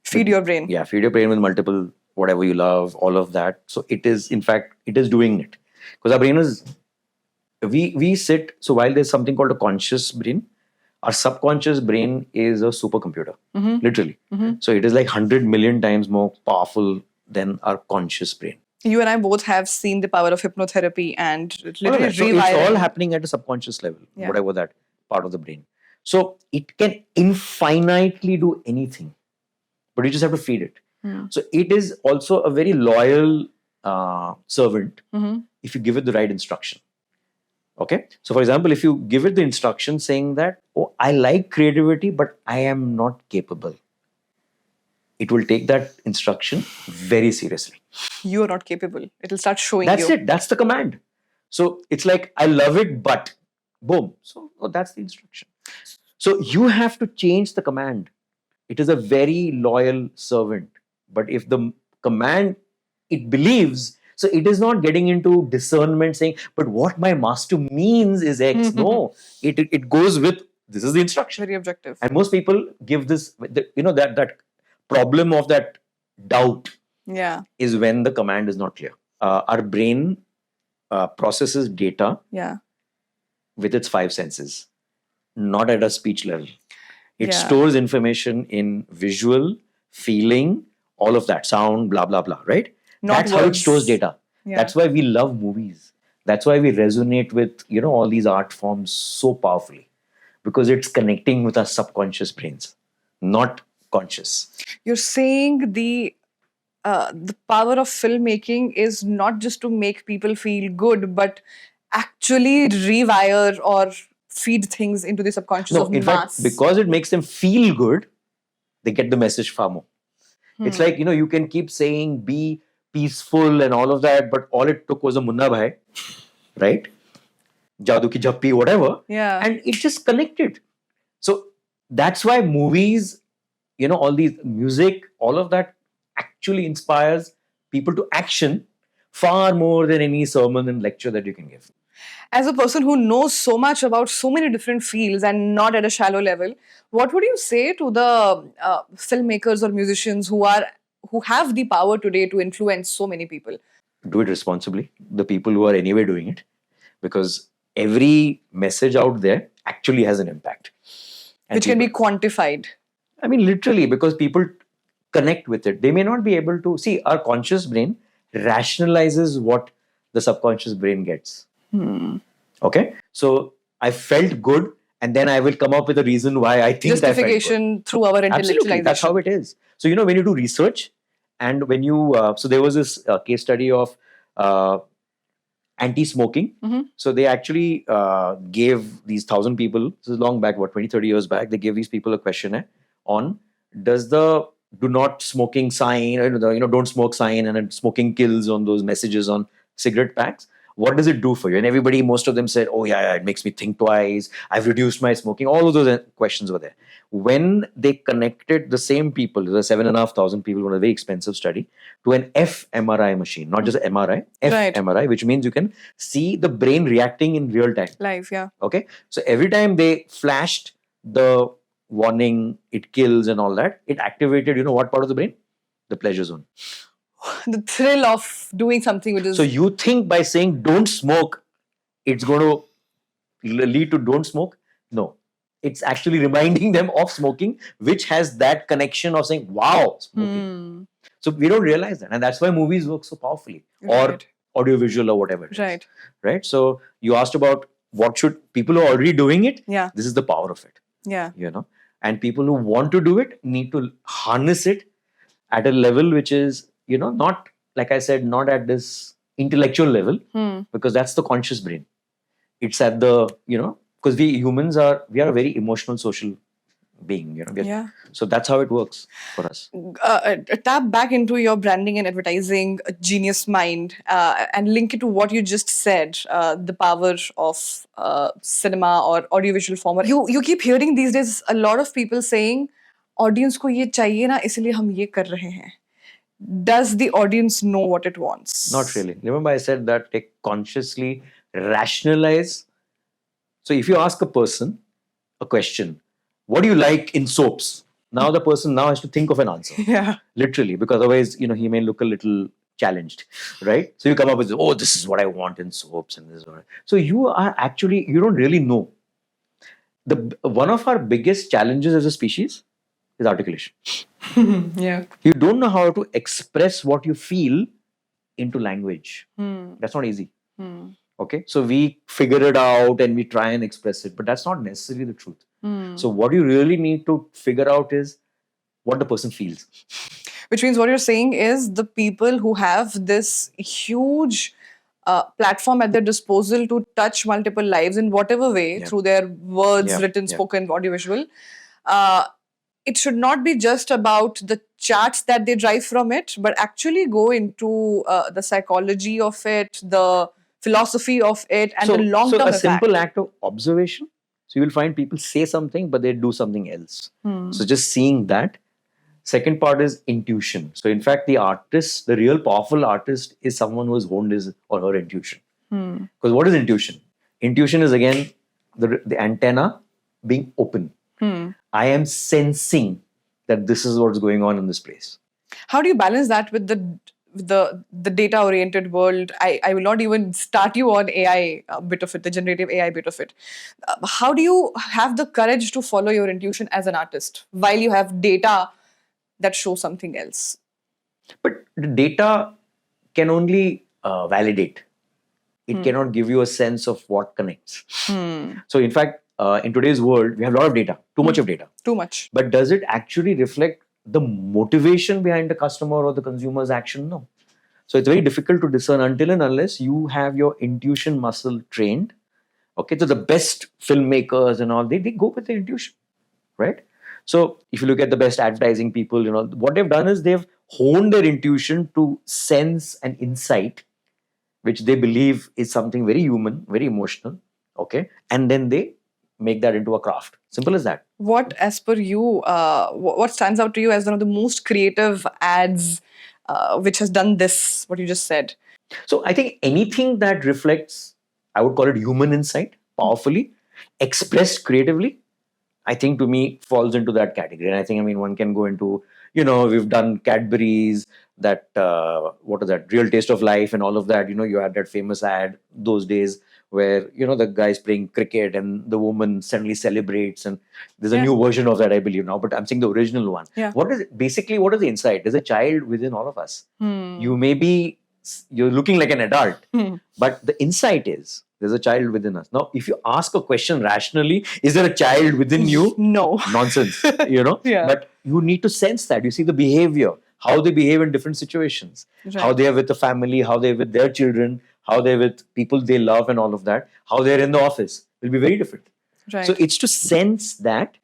B: Feed your brain.
A: Yeah, feed your brain with multiple, whatever you love, all of that. So it is doing it. Because our brain is, we sit, so while there's something called a conscious brain, our subconscious brain is a supercomputer, literally. So it is like 100 million times more powerful than our conscious brain.
B: You and I both have seen the power of hypnotherapy and literally
A: So it's all happening at a subconscious level, whatever that part of the brain. So it can infinitely do anything, but you just have to feed it. So it is also a very loyal servant if you give it the right instruction. Okay. So, for example, if you give it the instruction saying that, oh, I like creativity, but I am not capable, it will take that instruction very seriously.
B: You're not capable. It'll start showing
A: That's
B: you.
A: it. That's the command. So it's like, I love it, but boom. So that's the instruction. So you have to change the command. It is a very loyal servant. But if the command it believes, so it is not getting into discernment saying, but what my master means is X. No, it goes with, this is the instruction.
B: Very objective.
A: And most people give this, that problem of that doubt
B: Yeah.
A: is when the command is not clear. Our brain processes data
B: Yeah.
A: with its five senses, not at a speech level. It
B: Yeah.
A: stores information in visual, feeling, all of that, sound, blah, blah, blah, right?
B: Not
A: That's how it
B: words.
A: stores data.
B: Yeah.
A: That's why we love movies. That's why we resonate with, all these art forms so powerfully, because it's connecting with our subconscious brains, not conscious.
B: You're saying the power of filmmaking is not just to make people feel good, but actually rewire or feed things into the subconscious
A: No,
B: of
A: in
B: mass.
A: fact, because it makes them feel good, they get the message far more. It's like, you can keep saying be peaceful and all of that, but all it took was a Munna Bhai, right? Jadoo ki Jappi, whatever.
B: Yeah.
A: And it just connected. So that's why movies, all these music, all of that actually inspires people to action far more than any sermon and lecture that you can give.
B: As a person who knows so much about so many different fields and not at a shallow level, what would you say to the filmmakers or musicians who have the power today to influence so many people?
A: Do it responsibly. The people who are anyway doing it, because every message out there actually has an impact, and
B: Which can be quantified.
A: I mean, literally, because people connect with it. They may not be able to see. Our conscious brain rationalizes what the subconscious brain gets. Okay, so I felt good, and then I will come up with a reason why I think I felt good.
B: Justification through our
A: Absolutely,
B: intellectualization.
A: that's how it is. So when you do research, and when you so there was this case study of anti-smoking. So they actually gave these 1,000 people, this is long back, 20, 30 years back, they gave these people a questionnaire on, does the do not smoking sign, don't smoke sign and then smoking kills on those messages on cigarette packs, what does it do for you? And everybody, most of them said, oh yeah, it makes me think twice, I've reduced my smoking. All of those questions were there. When they connected the same people, the 7,500 people, on a very expensive study, to an fMRI machine, not just MRI, fMRI, which means you can see the brain reacting in real time.
B: Live, yeah.
A: Okay. So every time they flashed the warning, it kills and all that, it activated, what part of the brain? The pleasure zone.
B: The thrill of doing something which is...
A: So you think by saying don't smoke, it's going to lead to don't smoke? No. It's actually reminding them of smoking, which has that connection of saying, wow, smoking. So we don't realize that. And that's why movies work so powerfully.
B: Right.
A: Or audiovisual or whatever it is.
B: Right.
A: Right? So you asked about what should people who are already doing it.
B: Yeah.
A: This is the power of it.
B: Yeah.
A: And people who want to do it need to harness it at a level which is, not, like I said, not at this intellectual level, because that's the conscious brain. It's at the, because we humans are a very emotional social being, so that's how it works for us.
B: Tap back into your branding and advertising genius mind and link it to what you just said, the power of cinema or audiovisual form. You keep hearing these days a lot of people saying, audience ko ye chahiye na, isliye hum ye kar rahe hain. Does the audience know what it wants?
A: Not really. Remember I said that they consciously rationalize. So if you ask a person a question, what do you like in soaps? Now the person now has to think of an answer.
B: Yeah.
A: Literally, because otherwise, he may look a little challenged, right? So you come up with, oh, this is what I want in soaps and this is what. So you don't really know. One of our biggest challenges as a species is articulation.
B: Yeah.
A: You don't know how to express what you feel into language. That's not easy. Okay, so we figure it out and we try and express it, but that's not necessarily the truth. So what you really need to figure out is what the person feels.
B: Which means what you're saying is the people who have this huge platform at their disposal to touch multiple lives in whatever way,
A: Yeah.
B: through their words,
A: Yeah.
B: written,
A: Yeah.
B: spoken, audiovisual. It should not be just about the charts that they drive from it, but actually go into the psychology of it, the philosophy of it, and the
A: So
B: long-term
A: a
B: effect.
A: simple act of observation. So you will find people say something, but they do something else. So just seeing that. Second part is intuition. So in fact, the artist, the real powerful artist, is someone who has honed his or her intuition. Because what is intuition? Intuition is again the antenna being open. I am sensing that this is what's going on in this place.
B: How do you balance that with the data oriented world? I will not even start you on AI bit of it, the generative AI bit of it. How do you have the courage to follow your intuition as an artist while you have data that shows something else?
A: But the data can only validate. It cannot give you a sense of what connects. So in fact, in today's world, we have a lot of data, too much of data.
B: Too much.
A: But does it actually reflect the motivation behind the customer or the consumer's action? No. So it's very difficult to discern until and unless you have your intuition muscle trained. Okay, so the best filmmakers and all, they go with the intuition, right? So if you look at the best advertising people, what they've done is they've honed their intuition to sense an insight, which they believe is something very human, very emotional. Okay, and then they make that into a craft. Simple as that.
B: What, as per you, what stands out to you as one of the most creative ads which has done this, what you just said?
A: So I think anything that reflects, I would call it human insight, powerfully expressed creatively, I think to me falls into that category. And I think, one can go into, we've done Cadbury's, that, what is that, Real Taste of Life and all of that. You had that famous ad those days where, the guy's playing cricket and the woman suddenly celebrates. And there's a new version of that, I believe now, but I'm saying the original one.
B: Yeah.
A: What is the insight? There's a child within all of us. You're looking like an adult, but the insight is there's a child within us. Now, if you ask a question rationally, is there a child within you?
B: No.
A: Nonsense,
B: Yeah.
A: But you need to sense that. You see the behavior, how they behave in different situations, how they are with the family, how they're with their children, how they're with people they love and all of that, how they're in the office will be very different.
B: Right.
A: So it's to sense that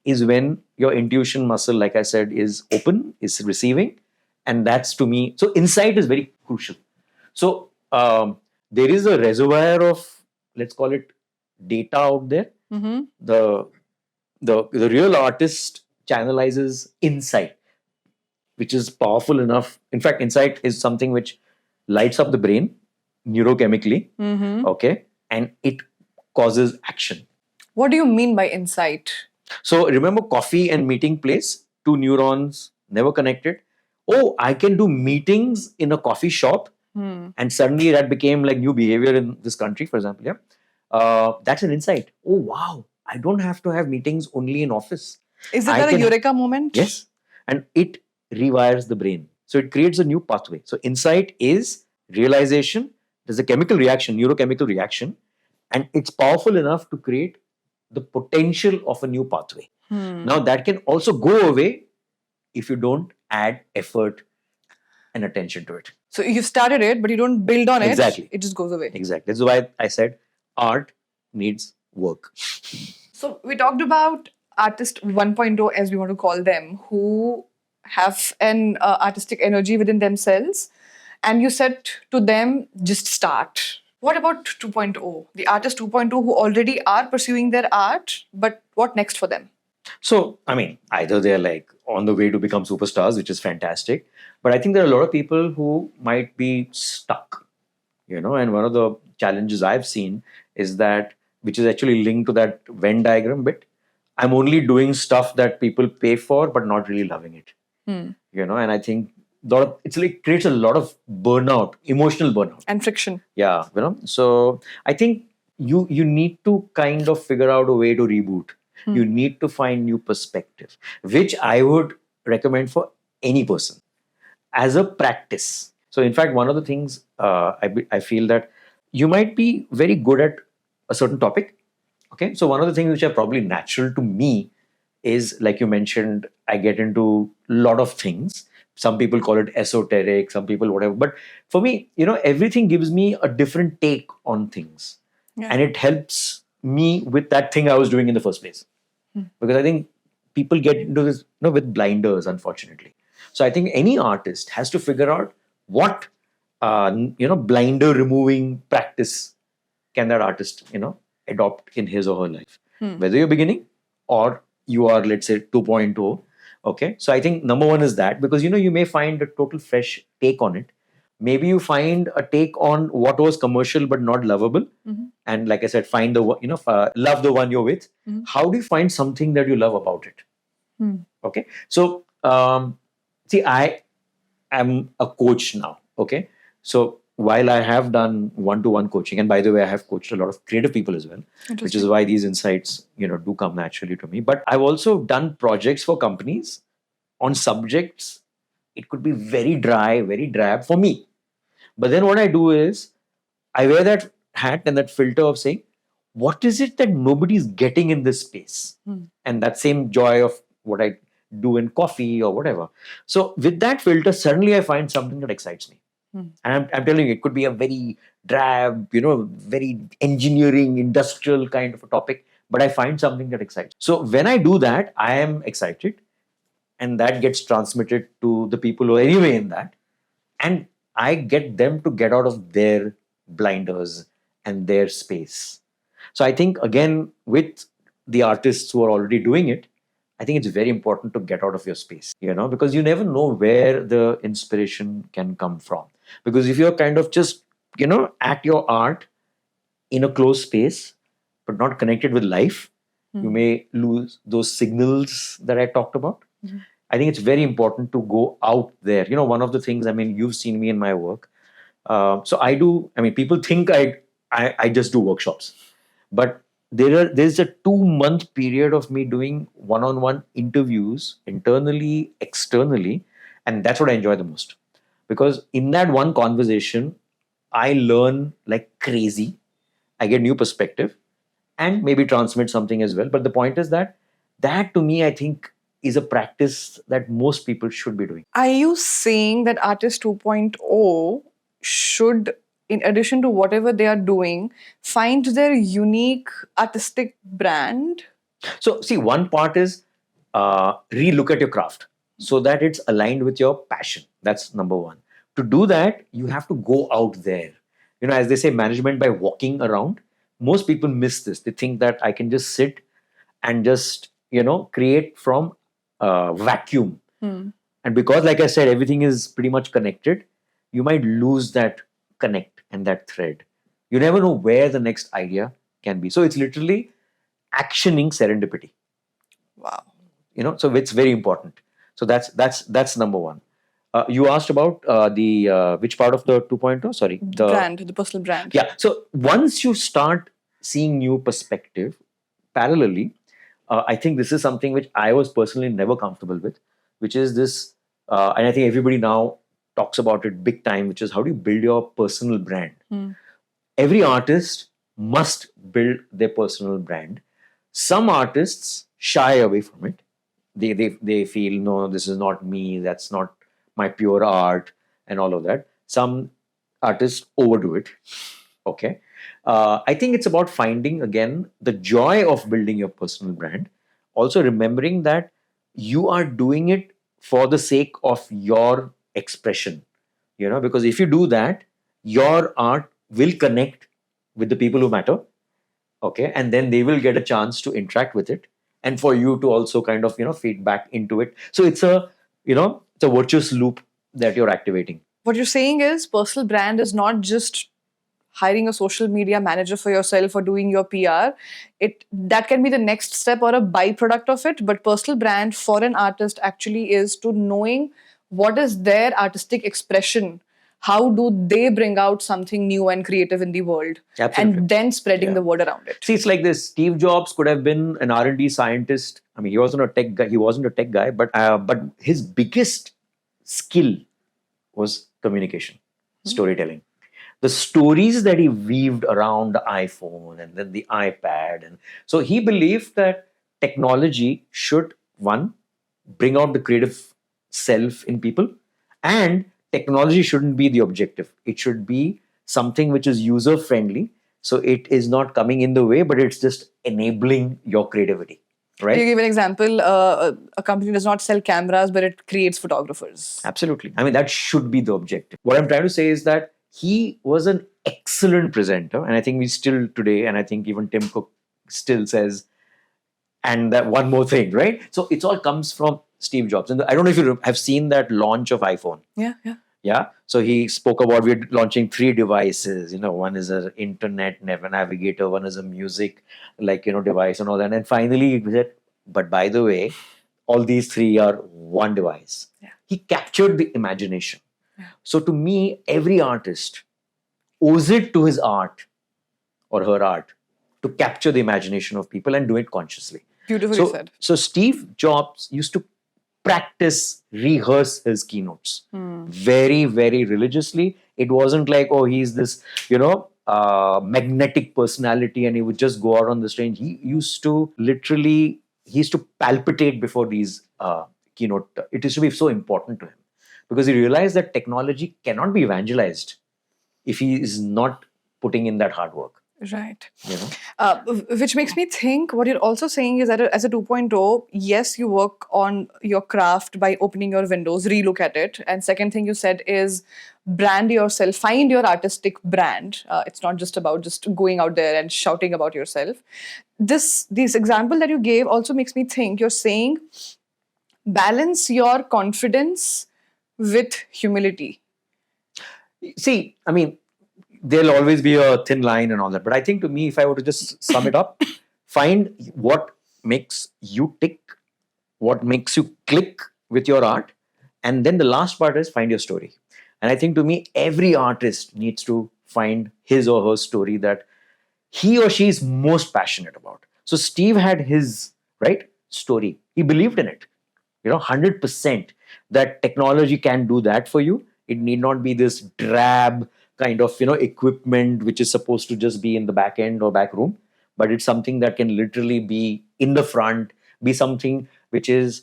A: is when your intuition muscle, like I said, is open, is receiving. And that's to me, so insight is very crucial. So there is a reservoir of, let's call it, data out there. The real artist channelizes insight, which is powerful enough. In fact, insight is something which lights up the brain neurochemically, okay, and it causes action.
B: What do you mean by insight?
A: So remember coffee and meeting place, two neurons never connected. Oh, I can do meetings in a coffee shop, and suddenly that became like new behavior in this country, for example. Yeah, that's an insight. Oh wow, I don't have to have meetings only in office.
B: Is that a eureka moment?
A: Yes, and it rewires the brain. So it creates a new pathway. So insight is realization. There's a chemical reaction, neurochemical reaction, and it's powerful enough to create the potential of a new pathway. Now that can also go away if you don't add effort and attention to it. So you started it, but you don't build on it. Exactly. It just goes away. Exactly. That's why I said art needs work.
B: So we talked about artist 1.0, as we want to call them, who have an artistic energy within themselves. And you said to them, just start. What about 2.0? The artist 2.0 who already are pursuing their art, but what next for them?
A: So, either they're like on the way to become superstars, which is fantastic. But I think there are a lot of people who might be stuck, and one of the challenges I've seen is that, which is actually linked to that Venn diagram bit. I'm only doing stuff that people pay for, but not really loving it. And I think it's like creates a lot of burnout, emotional burnout.
B: And friction.
A: Yeah, So I think you need to kind of figure out a way to reboot. You need to find new perspective, which I would recommend for any person as a practice. So in fact, one of the things I feel that you might be very good at a certain topic. Okay, so one of the things which are probably natural to me is, like you mentioned, I get into a lot of things. Some people call it esoteric, some people whatever. But for me, everything gives me a different take on things.
B: Yeah.
A: And it helps me with that thing I was doing in the first place. Because I think people get into this with blinders, unfortunately. So I think any artist has to figure out what blinder removing practice can that artist adopt in his or her life, whether you're beginning or you are, let's say, 2.0. Okay, so I think number one is that, because you may find a total fresh take on it. Maybe you find a take on what was commercial but not lovable. And like I said, find the love the one you're with. How do you find something that you love about it? Okay, so see, I am a coach now. Okay, so while I have done one-to-one coaching, and by the way, I have coached a lot of creative people as well, which is why these insights do come naturally to me. But I've also done projects for companies on subjects. It could be very dry, very drab for me. But then what I do is I wear that hat and that filter of saying, what is it that nobody's getting in this space? And that same joy of what I do in coffee or whatever. So with that filter, suddenly I find something that excites me. And I'm telling you, it could be a very drab, very engineering, industrial kind of a topic, but I find something that excites. So when I do that, I am excited, and that gets transmitted to the people who are anyway in that. And I get them to get out of their blinders and their space. So I think, again, with the artists who are already doing it, I think it's very important to get out of your space, because you never know where the inspiration can come from. Because if you're kind of just, at your art in a closed space, but not connected with life, you may lose those signals that I talked about. I think it's very important to go out there. One of the things, you've seen me in my work. So I do, people think I just do workshops, but there's a 2-month period of me doing one-on-one interviews internally, externally, and that's what I enjoy the most. Because in that one conversation, I learn like crazy. I get new perspective and maybe transmit something as well. But the point is that to me, I think, is a practice that most people should be doing.
B: Are you saying that Artist 2.0 should, in addition to whatever they are doing, find their unique artistic brand?
A: So, see, one part is relook at your craft so that it's aligned with your passion. That's number one. To do that, you have to go out there. As they say, management by walking around. Most people miss this. They think that I can just sit and just, create from vacuum. And because, like I said, everything is pretty much connected, you might lose that connect and that thread. You never know where the next idea can be. So it's literally actioning serendipity.
B: Wow.
A: So it's very important. So that's number one. You asked about the which part of the 2.0? Sorry,
B: the brand, the personal brand.
A: Yeah. So once you start seeing new perspective parallelly, I think this is something which I was personally never comfortable with, which is this, and I think everybody now talks about it big time, which is how do you build your personal brand? Every artist must build their personal brand. Some artists shy away from it. They feel, no, this is not me, that's not my pure art, and all of that. Some artists overdo it. Okay. I think it's about finding, again, the joy of building your personal brand. Also remembering that you are doing it for the sake of your expression. Because if you do that, your art will connect with the people who matter. Okay. And then they will get a chance to interact with it. And for you to also kind of, feed back into it. So it's it's a virtuous loop that you're activating.
B: What you're saying is personal brand is not just hiring a social media manager for yourself or doing your PR. That can be the next step or a byproduct of it. But personal brand for an artist actually is to knowing what is their artistic expression. How do they bring out something new and creative in the world?
A: Absolutely.
B: And then spreading the word around it.
A: See, it's like this. Steve Jobs could have been an R&D scientist. He wasn't a tech guy. He wasn't a tech guy, but his biggest skill was communication, storytelling. The stories that he weaved around the iPhone and then the iPad. And so he believed that technology should, one, bring out the creative self in people, And technology shouldn't be the objective. It should be something which is user friendly. So it is not coming in the way, but it's just enabling your creativity.
B: You
A: Right?
B: give an example. A company does not sell cameras, but it creates photographers.
A: Absolutely. I mean, that should be the objective. What I'm trying to say is that he was an excellent presenter. And I think we still today, and I think even Tim Cook still says, and that one more thing, right? So it all comes from Steve Jobs. And I don't know if you have seen that launch of iPhone.
B: Yeah.
A: Yeah. So he spoke about we're launching 3 devices. One is an internet navigator, one is a music device and all that. And finally he said, but by the way, all these 3 are one device.
B: Yeah.
A: He captured the imagination. Yeah. So to me, every artist owes it to his art or her art to capture the imagination of people and do it consciously.
B: Beautifully said.
A: So Steve Jobs used to practice, rehearse his keynotes very, very religiously. It wasn't like, oh, he's this, magnetic personality and he would just go out on the stage. He used to palpitate before these keynote. It used to be so important to him because he realized that technology cannot be evangelized if he is not putting in that hard work.
B: Right. Which makes me think what you're also saying is that as a 2.0, yes, you work on your craft by opening your windows, relook at it. And second thing you said is brand yourself, find your artistic brand. It's not just about just going out there and shouting about yourself. This example that you gave also makes me think you're saying balance your confidence with humility.
A: See, I mean, there'll always be a thin line and all that. But I think to me, if I were to just sum it up, find what makes you tick, what makes you click with your art. And then the last part is find your story. And I think to me, every artist needs to find his or her story that he or she is most passionate about. So Steve had his, story. He believed in it, 100% that technology can do that for you. It need not be this drab kind of equipment which is supposed to just be in the back end or back room, but it's something that can literally be in the front, be something which is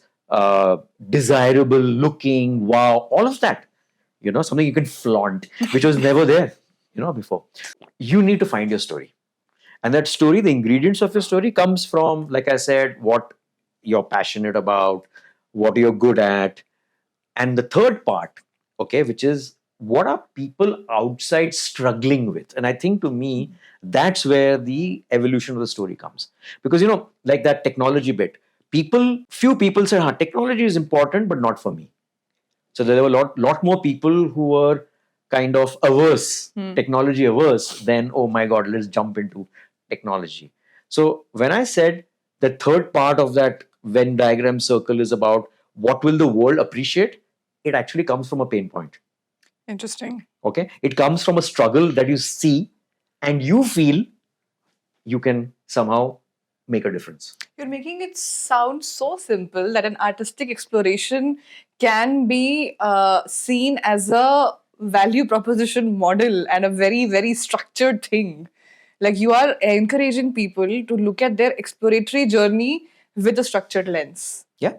A: desirable looking, wow, all of that, something you can flaunt, which was never there before. You need to find your story, and that story, the ingredients of your story comes from, like I said, what you're passionate about, what you're good at, and the third part, okay, which is what are people outside struggling with. And I think to me, that's where the evolution of the story comes. Because, like that technology bit, few people said, technology is important, but not for me. So there were a lot more people who were kind of averse, technology averse, than, oh my God, let's jump into technology. So when I said the third part of that Venn diagram circle is about what will the world appreciate, it actually comes from a pain point.
B: Interesting.
A: Okay. It comes from a struggle that you see and you feel you can somehow make a difference.
B: You're making it sound so simple that an artistic exploration can be seen as a value proposition model and a very, very structured thing. Like you are encouraging people to look at their exploratory journey with a structured lens.
A: Yeah.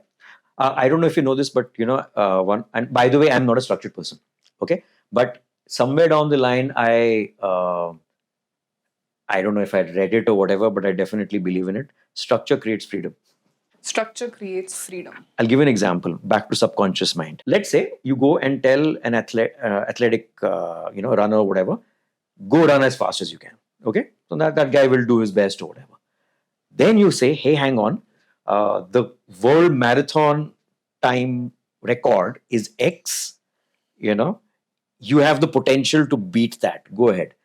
A: I don't know if you know this, but and by the way, I'm not a structured person. Okay. But somewhere down the line, I don't know if I read it or whatever, but I definitely believe in it. Structure creates freedom.
B: Structure creates freedom.
A: I'll give you an example. Back to subconscious mind. Let's say you go and tell an athletic, runner or whatever, go run as fast as you can. Okay. So that guy will do his best or whatever. Then you say, hey, hang on. The world marathon time record is X. You have the potential to beat that. Go ahead.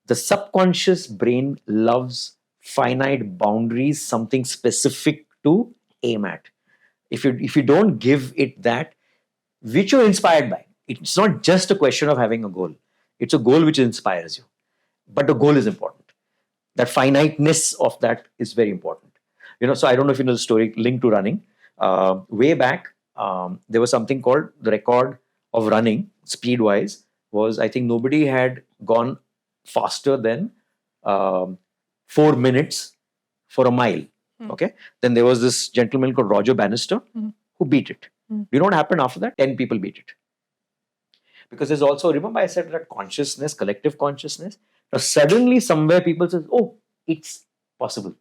A: The subconscious brain loves finite boundaries, something specific to aim at. If you don't give it that, which you're inspired by, it's not just a question of having a goal. It's a goal which inspires you. But the goal is important. That finiteness of that is very important. So I don't know if you know the story linked to running. Way back, there was something called the record of running, speed-wise, was I think nobody had gone faster than 4 minutes for a mile. Okay. Then there was this gentleman called Roger Bannister who beat it. You know what happened after that? 10 people beat it. Because there's also, remember I said that consciousness, collective consciousness. Now suddenly somewhere people say, oh, it's possible.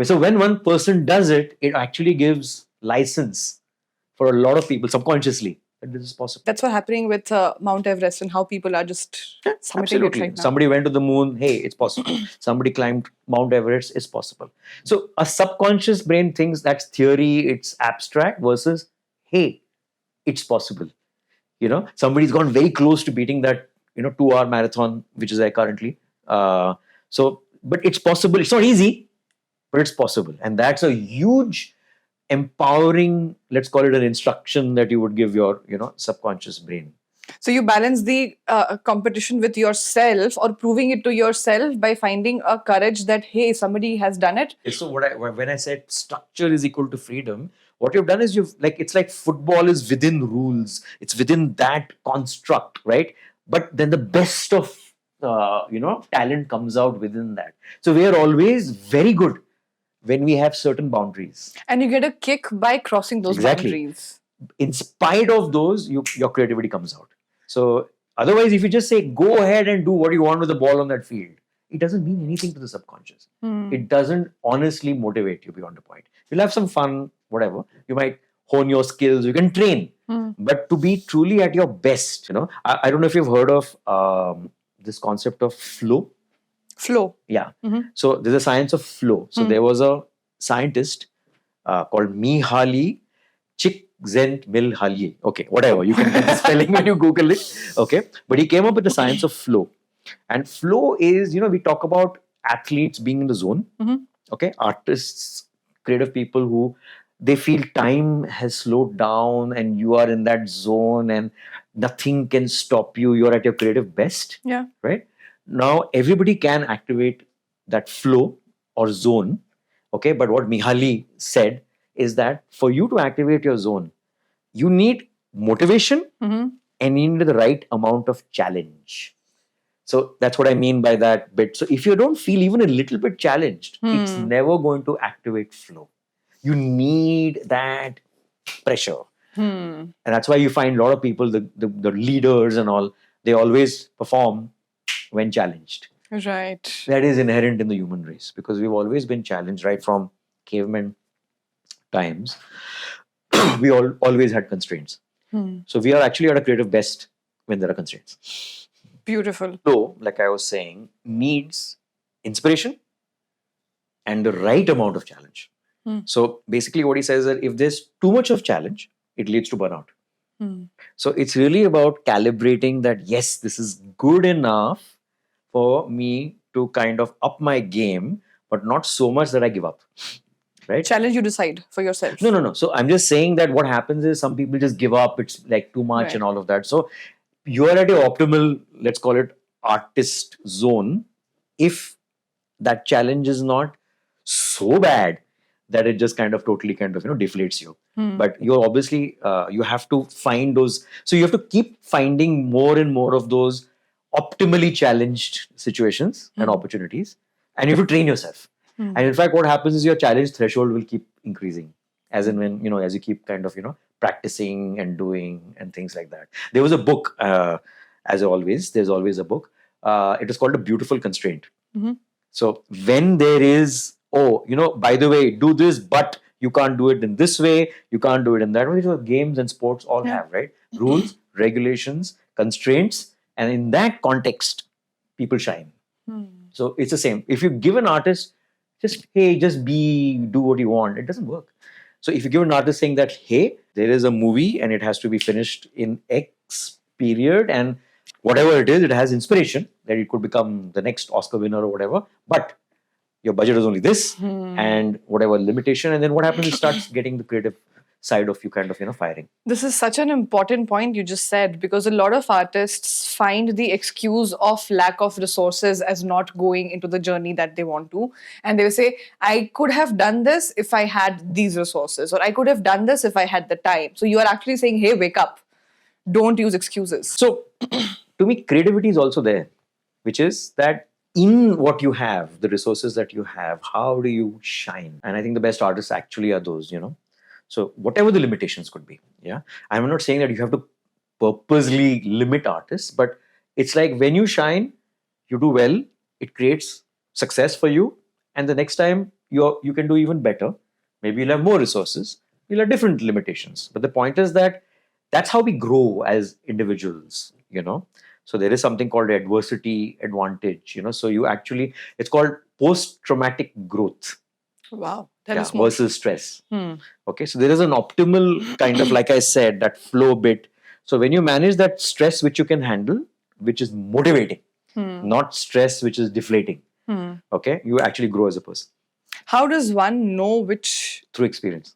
A: So when one person does it, it actually gives license for a lot of people subconsciously that this is possible.
B: That's what's happening with Mount Everest and how people are just
A: Yeah,
B: summiting it
A: absolutely.
B: right now.
A: Somebody went to the moon, hey, it's possible. Somebody climbed Mount Everest, it's possible. So a subconscious brain thinks that's theory, it's abstract, versus, hey, it's possible. Somebody's gone very close to beating that 2-hour marathon, which is there currently. But it's possible. It's not easy, but it's possible. And that's a huge empowering, let's call it an instruction that you would give your subconscious brain.
B: So you balance the competition with yourself or proving it to yourself by finding a courage that, hey, somebody has done it.
A: So when I said structure is equal to freedom, what you've done is it's like football is within rules. It's within that construct, right? But then the best of talent comes out within that. So we are always very good when we have certain boundaries.
B: And you get a kick by crossing those boundaries.
A: In spite of those, your creativity comes out. So otherwise, if you just say, go ahead and do what you want with the ball on that field, it doesn't mean anything to the subconscious. It doesn't honestly motivate you beyond a point. You'll have some fun, whatever. You might hone your skills, you can train. But to be truly at your best, I don't know if you've heard of this concept of flow.
B: Flow.
A: Yeah. So there's a science of flow. So there was a scientist called Mihaly Csikszentmihalyi. Okay, whatever. You can get the spelling when you Google it. Okay. But he came up with the science of flow. And flow is, we talk about athletes being in the zone. Okay. Artists, creative people who they feel time has slowed down and you are in that zone and nothing can stop you. You're at your creative best.
B: Yeah.
A: Right. Now, everybody can activate that flow or zone. Okay. But what Mihaly said is that for you to activate your zone, you need motivation and you need the right amount of challenge. So that's what I mean by that bit. So if you don't feel even a little bit challenged, it's never going to activate flow. You need that pressure. And that's why you find a lot of people, the leaders and all, they always perform when challenged.
B: Right.
A: That is inherent in the human race because we've always been challenged right from caveman times. We always had constraints. So we are actually at a creative best when there are constraints.
B: Beautiful.
A: So, like I was saying, needs inspiration and the right amount of challenge. So basically what he says is that if there's too much of challenge, it leads to burnout. So it's really about calibrating that, yes, this is good enough for me to kind of up my game, but not so much that I give up. Right?
B: Challenge you decide for yourself.
A: No. So I'm just saying that what happens is some people just give up. It's like too much
B: Right.
A: and all of that. So you're at your optimal, let's call it artist zone, if that challenge is not so bad that it just kind of totally kind of, deflates you. But you're obviously, you have to find those. So you have to keep finding more and more of those optimally challenged situations and opportunities. And you have to train yourself. And in fact, what happens is your challenge threshold will keep increasing. As in when, as you keep kind of, practicing and doing and things like that. There was a book, as always, there's always a book. It is called A Beautiful Constraint. So when there is, by the way, do this, but you can't do it in this way, you can't do it in that way. So games and sports all have, right? Rules, regulations, constraints. And in that context, people shine. So it's the same. If you give an artist, just do what you want, it doesn't work. So if you give an artist saying that, hey, there is a movie and it has to be finished in X period and whatever it is, it has inspiration that it could become the next Oscar winner or whatever, but your budget is only this and whatever limitation. And then what happens is starts getting the creative side of you kind of, firing.
B: This is such an important point you just said, because a lot of artists find the excuse of lack of resources as not going into the journey that they want to. And they will say, I could have done this if I had these resources, or I could have done this if I had the time. So you are actually saying, hey, wake up. Don't use excuses.
A: So to me, creativity is also there, which is that in what you have, the resources that you have, how do you shine? And I think the best artists actually are those, So whatever the limitations could be, yeah. I'm not saying that you have to purposely limit artists, but it's like when you shine, you do well, it creates success for you, and the next time you can do even better. Maybe you'll have more resources, you'll have different limitations. But the point is that that's how we grow as individuals, you know. So there is something called adversity advantage, you know. So you actually, it's called post-traumatic growth.
B: Wow. Tell
A: Yeah,
B: us more.
A: versus stress. Okay, so there is an optimal kind of, like I said, that flow bit. So when you manage that stress which you can handle, which is motivating, not stress which is deflating, okay, you actually grow as a person
B: How does one know which?
A: through experience.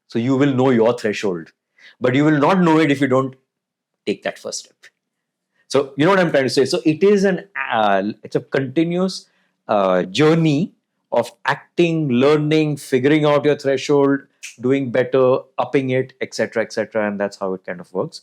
A: So you will know your threshold, but you will not know it if you don't take that first step. So you know what I'm trying to say. So it is it's a continuous journey of acting, learning, figuring out your threshold, doing better, upping it, etc., etc., and that's how it kind of works.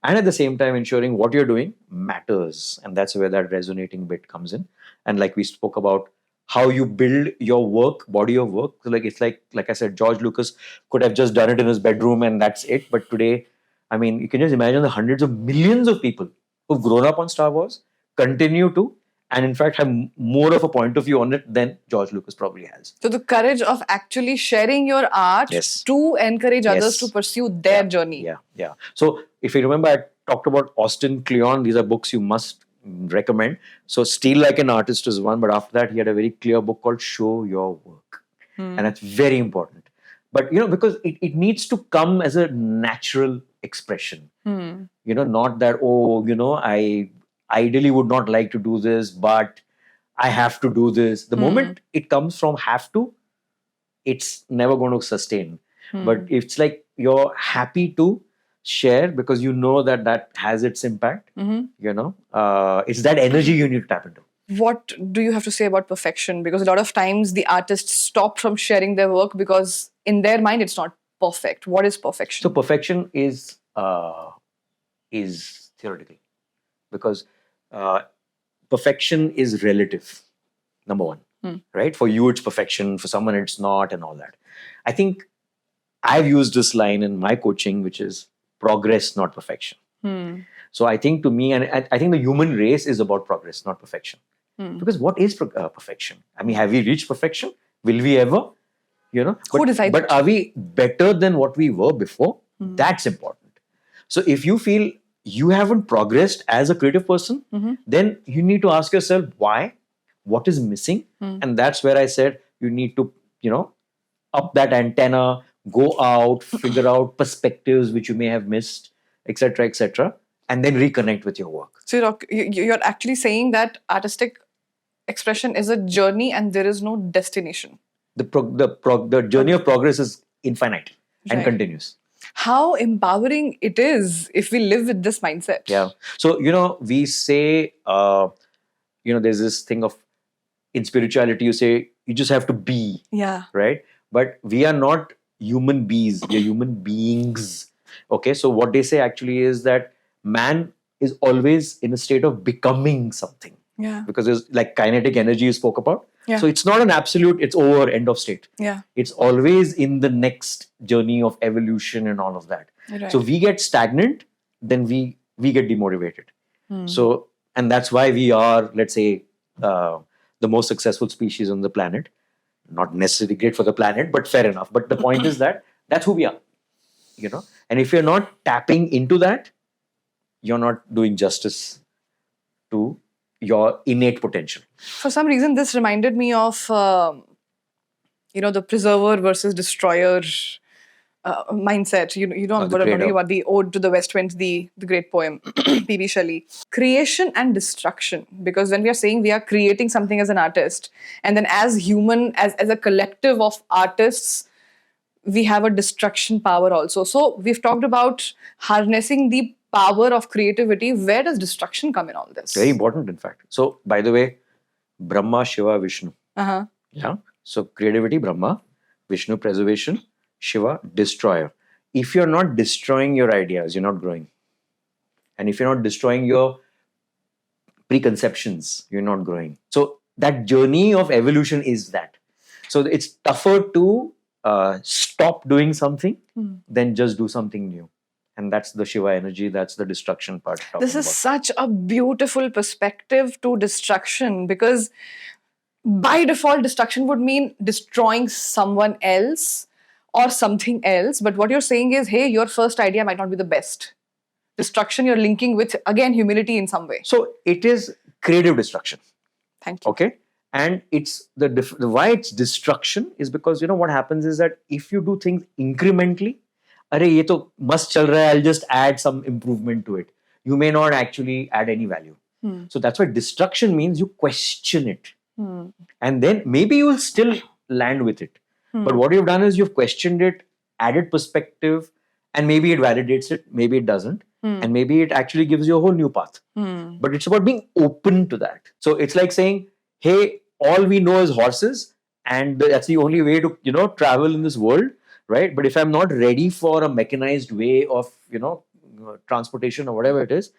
A: And at the same time, ensuring what you're doing matters, and that's where that resonating bit comes in. And like we spoke about, how you build your work, body of work. So like it's like I said, George Lucas could have just done it in his bedroom and that's it. But today, I mean, you can just imagine the hundreds of millions of people who've grown up on Star Wars, continue to, and in fact have more of a point of view on it than George Lucas probably has.
B: So the courage of actually sharing your art
A: Yes.
B: to encourage others
A: Yes.
B: to pursue their journey.
A: Yeah, yeah. So if you remember, I talked about Austin Kleon. These are books you must recommend. So Steal Like an Artist is one, but after that, he had a very clear book called Show Your Work. And that's very important. But, you know, because it needs to come as a natural expression. You know, not that, oh, you know, I ideally would not like to do this, but I have to do this. The moment it comes from have to, it's never going to sustain. But it's like you're happy to share because you know that that has its impact. You know, it's that energy you need to tap into.
B: What do you have to say about perfection? Because a lot of times the artists stop from sharing their work because in their mind it's not perfect. What is perfection?
A: So perfection is theoretical, because perfection is relative. Number one, right? For you, it's perfection. For someone, it's not, and all that. I think I've used this line in my coaching, which is progress, not perfection. So I think to me, and I think the human race is about progress, not perfection. Because what is perfection? I mean, have we reached perfection? Will we ever? You know,
B: Who decides
A: but
B: it?
A: are we better than what we were before? That's important. So if you feel you haven't progressed as a creative person, then you need to ask yourself why, what is missing, and that's where I said you need to, you know, up that antenna, go out, figure out perspectives which you may have missed, etc., and then reconnect with your work.
B: So you're actually saying that artistic expression is a journey and there is no destination.
A: The journey of progress is infinite and
B: Right.
A: continuous.
B: How empowering it is if we live with this mindset.
A: Yeah. So, you know, we say, you know, there's this thing of, in spirituality, you say you just have to be,
B: Yeah.
A: right? But we are not human beings, we are human beings. Okay. So what they say actually is that man is always in a state of becoming something,
B: Yeah.
A: because there's like kinetic energy you spoke about.
B: Yeah.
A: So it's not an absolute, it's over, end of state.
B: Yeah.
A: It's always in the next journey of evolution and all of that.
B: Right.
A: So we get stagnant, then we get demotivated. So, and that's why we are, let's say, the most successful species on the planet. Not necessarily great for the planet, but fair enough. But the point is that that's who we are, you know. And if you're not tapping into that, you're not doing justice to your innate potential.
B: For some reason, this reminded me of, you know, the preserver versus destroyer mindset. You know,
A: The
B: what I'm talking
A: creator.
B: about, the Ode to the West Wind, the great poem, P.B. Shelley. Creation and destruction. Because when we are saying we are creating something as an artist, and then as human, as a collective of artists, we have a destruction power also. So we've talked about harnessing the power of creativity. Where does destruction come in all this?
A: Very important, in fact. So, by the way, Brahma, Shiva, Vishnu.
B: Uh-huh.
A: Yeah. So creativity, Brahma, Vishnu, preservation, Shiva, destroyer. If you're not destroying your ideas, you're not growing. And if you're not destroying your preconceptions, you're not growing. So that journey of evolution is that. So it's tougher to stop doing something than just do something new. And that's the Shiva energy. That's the destruction part.
B: This is such a beautiful perspective to destruction, because by default, destruction would mean destroying someone else or something else. But what you're saying is, hey, your first idea might not be the best. Destruction you're linking with, again, humility in some way.
A: So it is creative destruction.
B: Thank you.
A: Okay. And it's the why it's destruction is because, what happens is that if you do things incrementally, arey ye to must chal raha hai, I'll just add some improvement to it. You may not actually add any value. So that's why destruction means you question it. And then maybe you will still land with it. But what you've done is you've questioned it, added perspective, and maybe it validates it, maybe it doesn't. And maybe it actually gives you a whole new path. But it's about being open to that. So it's like saying, hey, all we know is horses, and that's the only way to, travel in this world, right? But if I'm not ready for a mechanized way of, transportation or whatever it is,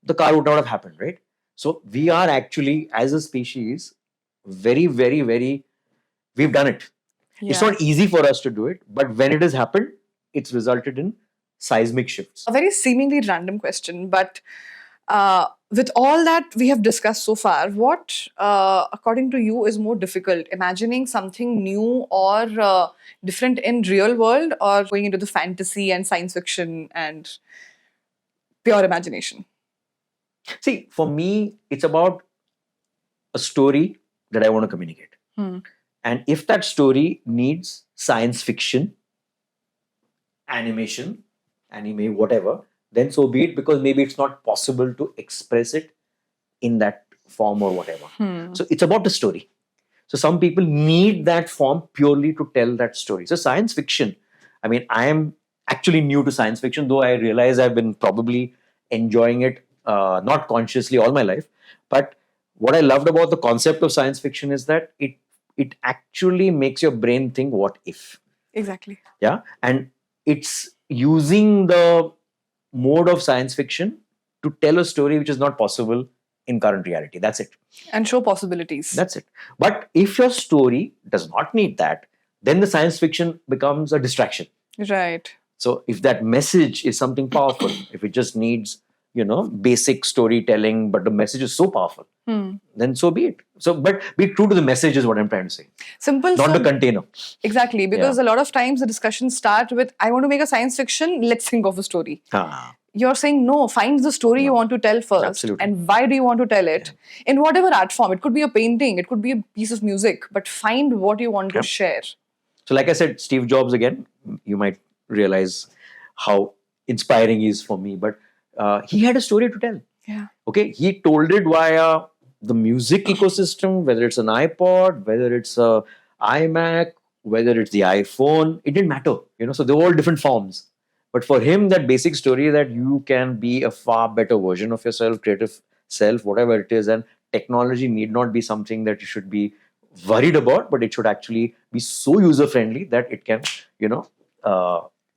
A: the car would not have happened, right? So we are actually, as a species, very, very, very, we've done it. Yeah. It's not easy for us to do it, but when it has happened, it's resulted in seismic shifts.
B: A very seemingly random question, but with all that we have discussed so far, what, according to you, is more difficult? Imagining something new or different in real world, or going into the fantasy and science fiction and pure imagination?
A: See, for me, it's about a story that I want to communicate. And if that story needs science fiction, animation, anime, whatever, then so be it, because maybe it's not possible to express it in that form or whatever. So it's about the story. So some people need that form purely to tell that story. So science fiction, I mean, I am actually new to science fiction, though I realize I've been probably enjoying it not consciously all my life. But what I loved about the concept of science fiction is that it actually makes your brain think, what if?
B: Exactly.
A: Yeah. And it's using the mode of science fiction to tell a story which is not possible in current reality. That's it.
B: And show possibilities.
A: That's it. But if your story does not need that, then the science fiction becomes a distraction.
B: Right.
A: So if that message is something powerful, if it just needs, basic storytelling, but the message is so powerful, then so be it. So, but be true to the message is what I'm trying to say.
B: Simple.
A: Not the container.
B: Exactly. Because a lot of times the discussions start with, I want to make a science fiction, let's think of a story. You're saying, no, find the story you want to tell first.
A: Absolutely.
B: And why do you want to tell it? In whatever art form. It could be a painting, it could be a piece of music, but find what you want to share.
A: So like I said, Steve Jobs, again, you might realize how inspiring he is for me, but he had a story to tell.
B: Yeah.
A: Okay. He told it via the music ecosystem, whether it's an iPod, whether it's a iMac, whether it's the iPhone, it didn't matter. So they were all different forms. But for him, that basic story that you can be a far better version of yourself, creative self, whatever it is, and technology need not be something that you should be worried about, but it should actually be so user-friendly that it can,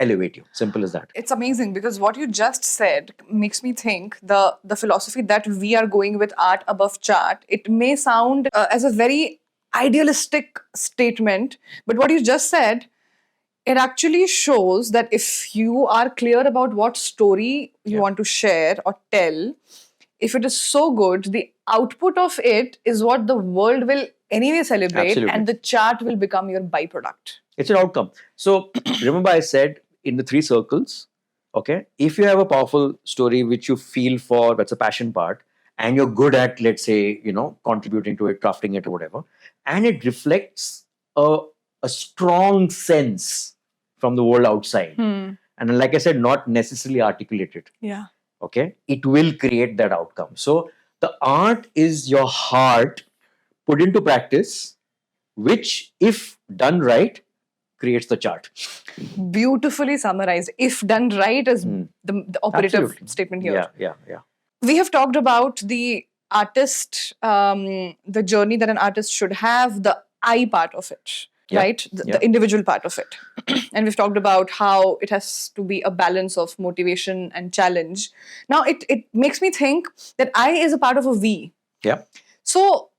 A: elevate you. Simple as that.
B: It's amazing, because what you just said makes me think the philosophy that we are going with, art above chart, it may sound as a very idealistic statement, but what you just said, it actually shows that if you are clear about what story you want to share or tell, if it is so good, the output of it is what the world will anyway celebrate. Absolutely. And the chart will become your byproduct.
A: It's an outcome. So remember I said in the 3 circles, okay, if you have a powerful story which you feel for, that's a passion part, and you're good at, let's say, contributing to it, crafting it or whatever, and it reflects a strong sense from the world outside. And like I said, not necessarily articulated.
B: Yeah.
A: Okay. It will create that outcome. So the art is your heart put into practice, which, if done right, creates the chart.
B: Beautifully summarized. If done right is the operative statement here.
A: Yeah.
B: We have talked about the artist, the journey that an artist should have, the I part of it. Right? The individual part of it. And we've talked about how it has to be a balance of motivation and challenge. Now, it makes me think that I is a part of a we.
A: Yeah.
B: So,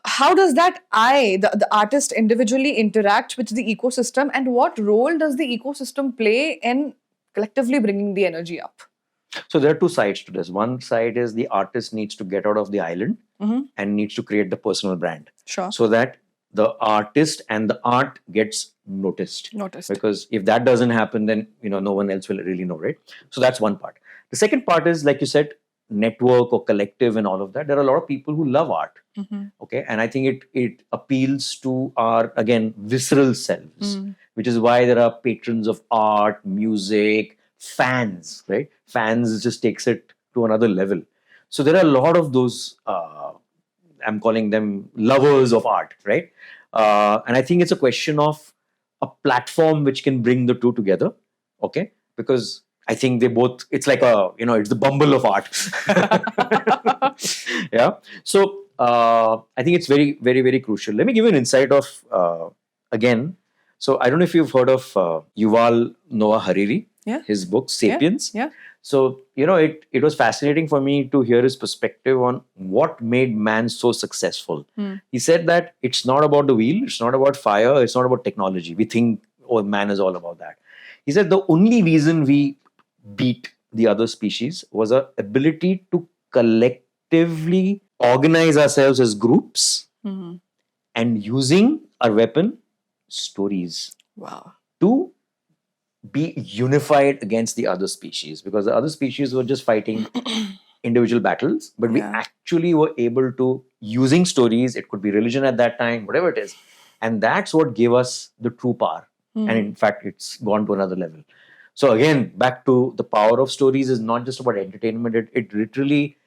B: how does that I, the artist, individually interact with the ecosystem, and what role does the ecosystem play in collectively bringing the energy up?
A: So there are two sides to this. One side is the artist needs to get out of the island and needs to create the personal brand.
B: Sure.
A: So that the artist and the art gets noticed. Because if that doesn't happen, then no one else will really know, right? So that's one part. The second part is, like you said, network or collective and all of that. There are a lot of people who love art. Okay, and I think it appeals to our, again, visceral selves, which is why there are patrons of art, music, fans, right? Fans just takes it to another level. So there are a lot of those, I'm calling them lovers of art, right? And I think it's a question of a platform which can bring the two together, okay? Because I think they both, it's like it's the Bumble of art. Yeah. So I think it's very, very, very crucial. Let me give you an insight of, again, so I don't know if you've heard of Yuval Noah Harari, his book, Sapiens.
B: Yeah.
A: So, it was fascinating for me to hear his perspective on what made man so successful. He said that it's not about the wheel, it's not about fire, it's not about technology. We think, oh, man is all about that. He said the only reason we beat the other species was our ability to collectively organize ourselves as groups and using our weapon, stories, to be unified against the other species, because the other species were just fighting individual battles, but we actually were able to, using stories, it could be religion at that time, whatever it is, and that's what gave us the true power. And in fact, it's gone to another level. So again, back to the power of stories is not just about entertainment. It literally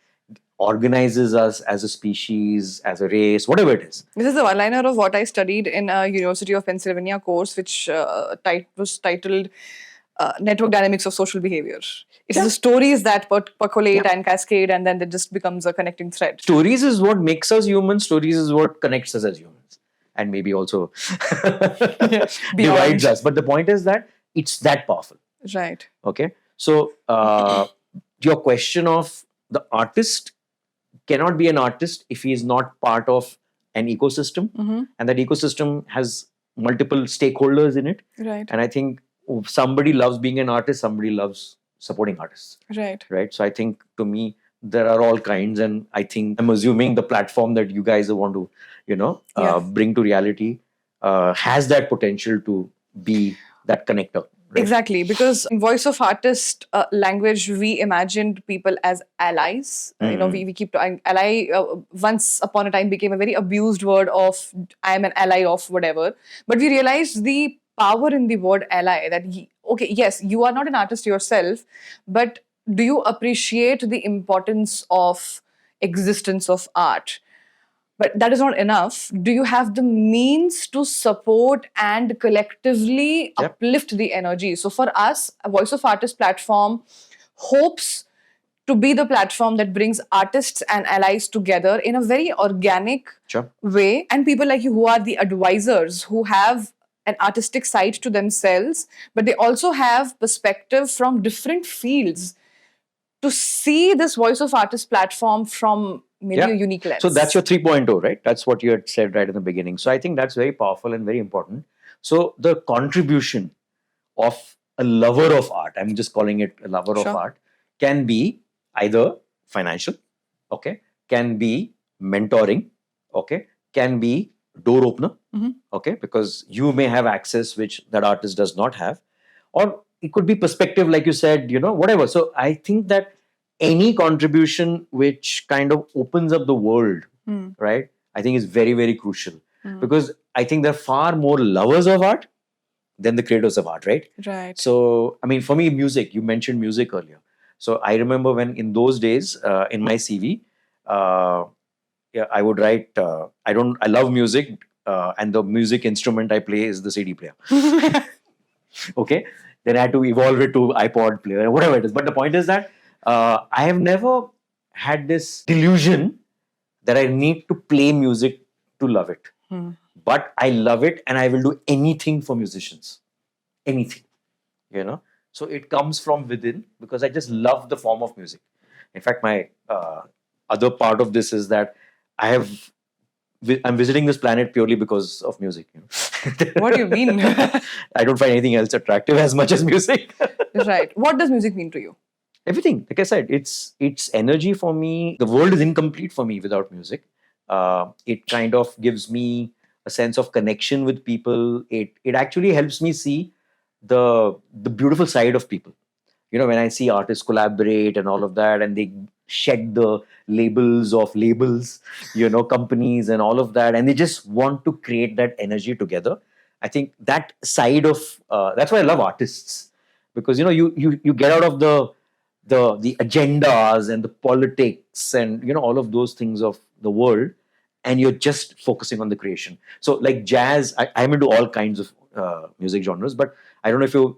A: organizes us as a species, as a race, whatever it is.
B: This is the one-liner of what I studied in a University of Pennsylvania course, which was titled Network Dynamics of Social Behavior. It's the stories that percolate and cascade, and then it just becomes a connecting thread.
A: Stories is what makes us human. Stories is what connects us as humans. And maybe also divides us. But the point is that it's that powerful.
B: Right.
A: Okay. So your question of the artist cannot be an artist if he is not part of an ecosystem. And that ecosystem has multiple stakeholders in it.
B: Right.
A: And I think somebody loves being an artist, somebody loves supporting artists. Right. So I think, to me, there are all kinds, and I think, I'm assuming the platform that you guys want to, bring to reality has that potential to be that connector. Right?
B: Exactly, because in voice of artist language, we imagined people as allies. We keep ally. Once upon a time, became a very abused word of I am an ally of whatever. But we realized the power in the word ally. That yes, you are not an artist yourself, but do you appreciate the importance of existence of art? But that is not enough. Do you have the means to support and collectively uplift the energy? So for us, a Voice of Artist platform hopes to be the platform that brings artists and allies together in a very organic way. And people like you, who are the advisors, who have an artistic side to themselves, but they also have perspective from different fields, to see this Voice of Artist platform from maybe a unique lens.
A: So that's your 3.0, right? That's what you had said right in the beginning. So I think that's very powerful and very important. So the contribution of a lover of art, I'm just calling it a lover of art, can be either financial, okay, can be mentoring, okay, can be door opener, okay, because you may have access which that artist does not have, or it could be perspective, like you said, whatever. So I think that any contribution which kind of opens up the world, right, I think is very, very crucial. Because I think there are far more lovers of art than the creators of art, right?
B: Right.
A: So, I mean, for me, music, you mentioned music earlier. So I remember when in those days, in my CV, I would write, I love music, and the music instrument I play is the CD player. Okay. Then I had to evolve it to iPod player, whatever it is. But the point is that I have never had this delusion that I need to play music to love it. But I love it, and I will do anything for musicians. Anything. So it comes from within, because I just love the form of music. In fact, my other part of this is that I'm visiting this planet purely because of music.
B: What do you mean?
A: I don't find anything else attractive as much as music.
B: Right. What does music mean to you?
A: Everything. Like I said, it's energy for me. The world is incomplete for me without music. It kind of gives me a sense of connection with people. It actually helps me see the beautiful side of people. When I see artists collaborate and all of that, and they shed the labels of labels, companies and all of that, and they just want to create that energy together. I think that side of that's why I love artists, because you get out of the agendas and the politics and all of those things of the world, and you're just focusing on the creation. So like jazz, I'm into all kinds of music genres, but I don't know if you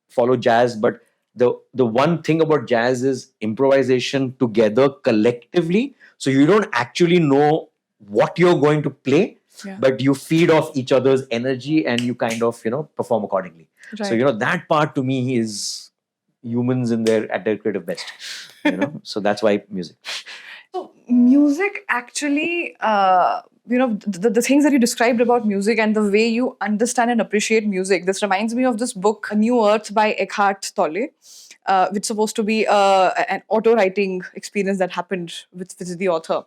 A: follow jazz, but the one thing about jazz is improvisation together collectively. So you don't actually know what you're going to play,
B: Yeah.
A: but you feed off each other's energy and you kind of perform accordingly.
B: Right.
A: So that part to me is humans at their creative best. So that's why music.
B: So music actually, the things that you described about music and the way you understand and appreciate music, this reminds me of this book, A New Earth by Eckhart Tolle, which is supposed to be an auto-writing experience that happened with the author.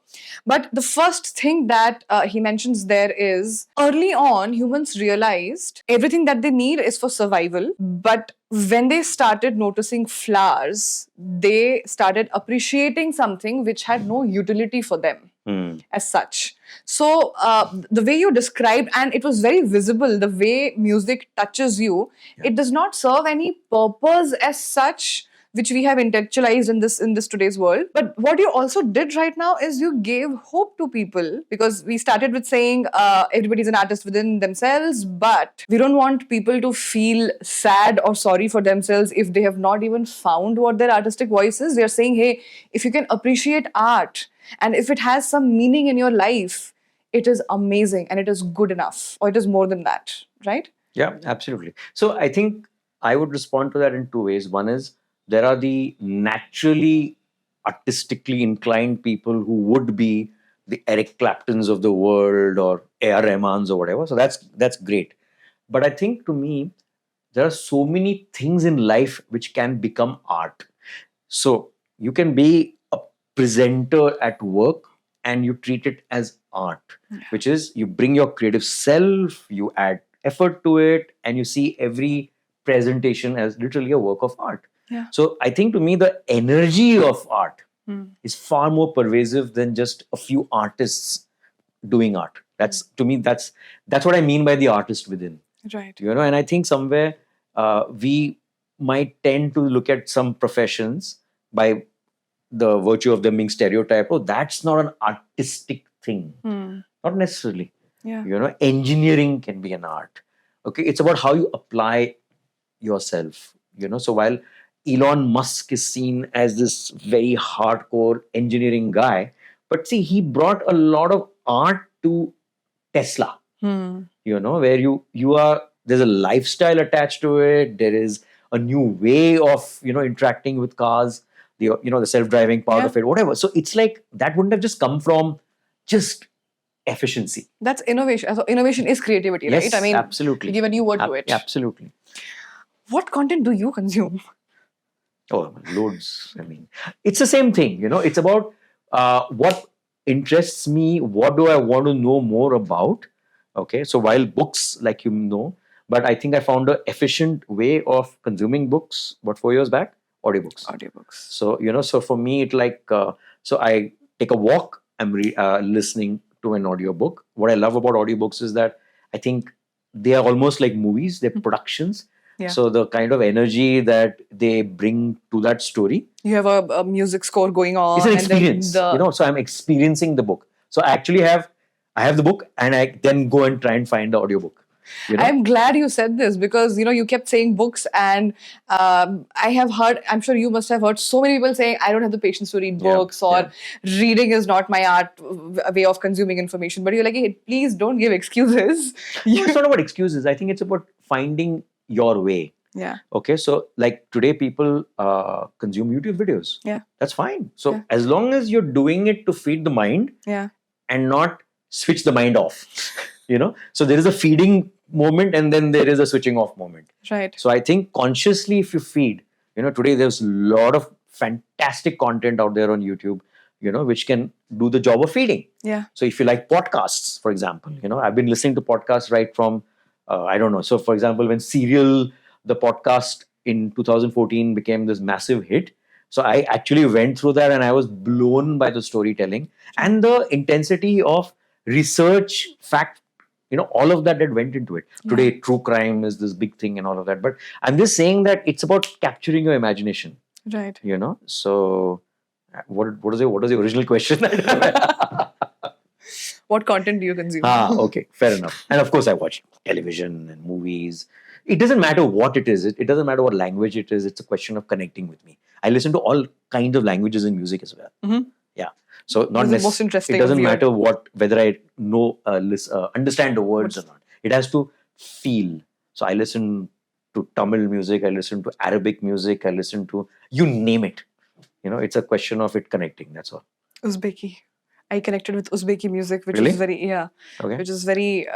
B: But the first thing that he mentions there is, early on, humans realized everything that they need is for survival, but when they started noticing flowers, they started appreciating something which had no utility for them as such. So the way you described, and it was very visible, the way music touches you, it does not serve any purpose as such, which we have intellectualized in this today's world. But what you also did right now is you gave hope to people, because we started with saying everybody's an artist within themselves, but we don't want people to feel sad or sorry for themselves if they have not even found what their artistic voice is. We are saying, hey, if you can appreciate art and if it has some meaning in your life, it is amazing and it is good enough, or it is more than that, right?
A: Yeah, absolutely. So I think I would respond to that in two ways. One is, there are the naturally artistically inclined people who would be the Eric Claptons of the world or A.R. Rahmans or whatever. So that's great. But I think, to me, there are so many things in life which can become art. So you can be a presenter at work and you treat it as art, which is, you bring your creative self, you add effort to it, and you see every presentation as literally a work of art.
B: Yeah.
A: So I think, to me, the energy of art is far more pervasive than just a few artists doing art. To me, that's what I mean by the artist within.
B: Right.
A: And I think somewhere we might tend to look at some professions by the virtue of them being stereotyped. Oh, that's not an artistic thing. Not necessarily.
B: Yeah.
A: Engineering can be an art. Okay, it's about how you apply yourself. So while Elon Musk is seen as this very hardcore engineering guy, but see, he brought a lot of art to Tesla. Where you are, there's a lifestyle attached to it. There is a new way of interacting with cars, the self-driving part of it, whatever. So it's like that wouldn't have just come from just efficiency.
B: That's innovation. So innovation is creativity,
A: Yes,
B: right? I mean,
A: absolutely.
B: you give a new word to it.
A: Absolutely.
B: What content do you consume?
A: Oh, loads. I mean, it's the same thing. It's about what interests me. What do I want to know more about? Okay, so while books, like but I think I found an efficient way of consuming books. About 4 years back, audiobooks. So so for me, it so I take a walk. I'm listening to an audiobook. What I love about audiobooks is that I think they are almost like movies. They're productions.
B: Yeah.
A: So the kind of energy that they bring to that story,
B: you have a music score going on.
A: It's an experience, so I'm experiencing the book. So I actually have the book, and I then go and try and find the audiobook.
B: I'm glad you said this, because you kept saying books, and I have heard, I'm sure you must have heard so many people saying, I don't have the patience to read books, or reading is not my art way of consuming information. But you're like, hey, please don't give excuses.
A: No, it's not about excuses. I think it's about finding your way.
B: Yeah.
A: Okay, so like today people consume YouTube videos.
B: Yeah.
A: That's fine. So as long as you're doing it to feed the mind,
B: yeah,
A: and not switch the mind off. So there is a feeding moment and then there is a switching off moment.
B: Right.
A: So I think consciously, if you feed, today there's a lot of fantastic content out there on YouTube, which can do the job of feeding.
B: Yeah.
A: So if you like podcasts, for example, I've been listening to podcasts right from, I don't know. So for example, when Serial, the podcast in 2014 became this massive hit. So I actually went through that and I was blown by the storytelling and the intensity of research, fact, all of that went into it.
B: Yeah.
A: Today, true crime is this big thing and all of that. But I'm just saying that it's about capturing your imagination.
B: Right.
A: So what was the original question?
B: What content do you consume?
A: Okay, fair enough. And of course, I watch television and movies. It doesn't matter what it is. It doesn't matter what language it is. It's a question of connecting with me. I listen to all kinds of languages in music as well.
B: Mm-hmm.
A: Yeah. So not
B: That's the most interesting.
A: It doesn't
B: of your-
A: matter whether I know understand the words or not. It has to feel. So I listen to Tamil music. I listen to Arabic music. I listen to you name it. It's a question of it connecting. That's all.
B: Uzbeki. I connected with Uzbeki music, which
A: Really?
B: is very
A: Okay.
B: which is very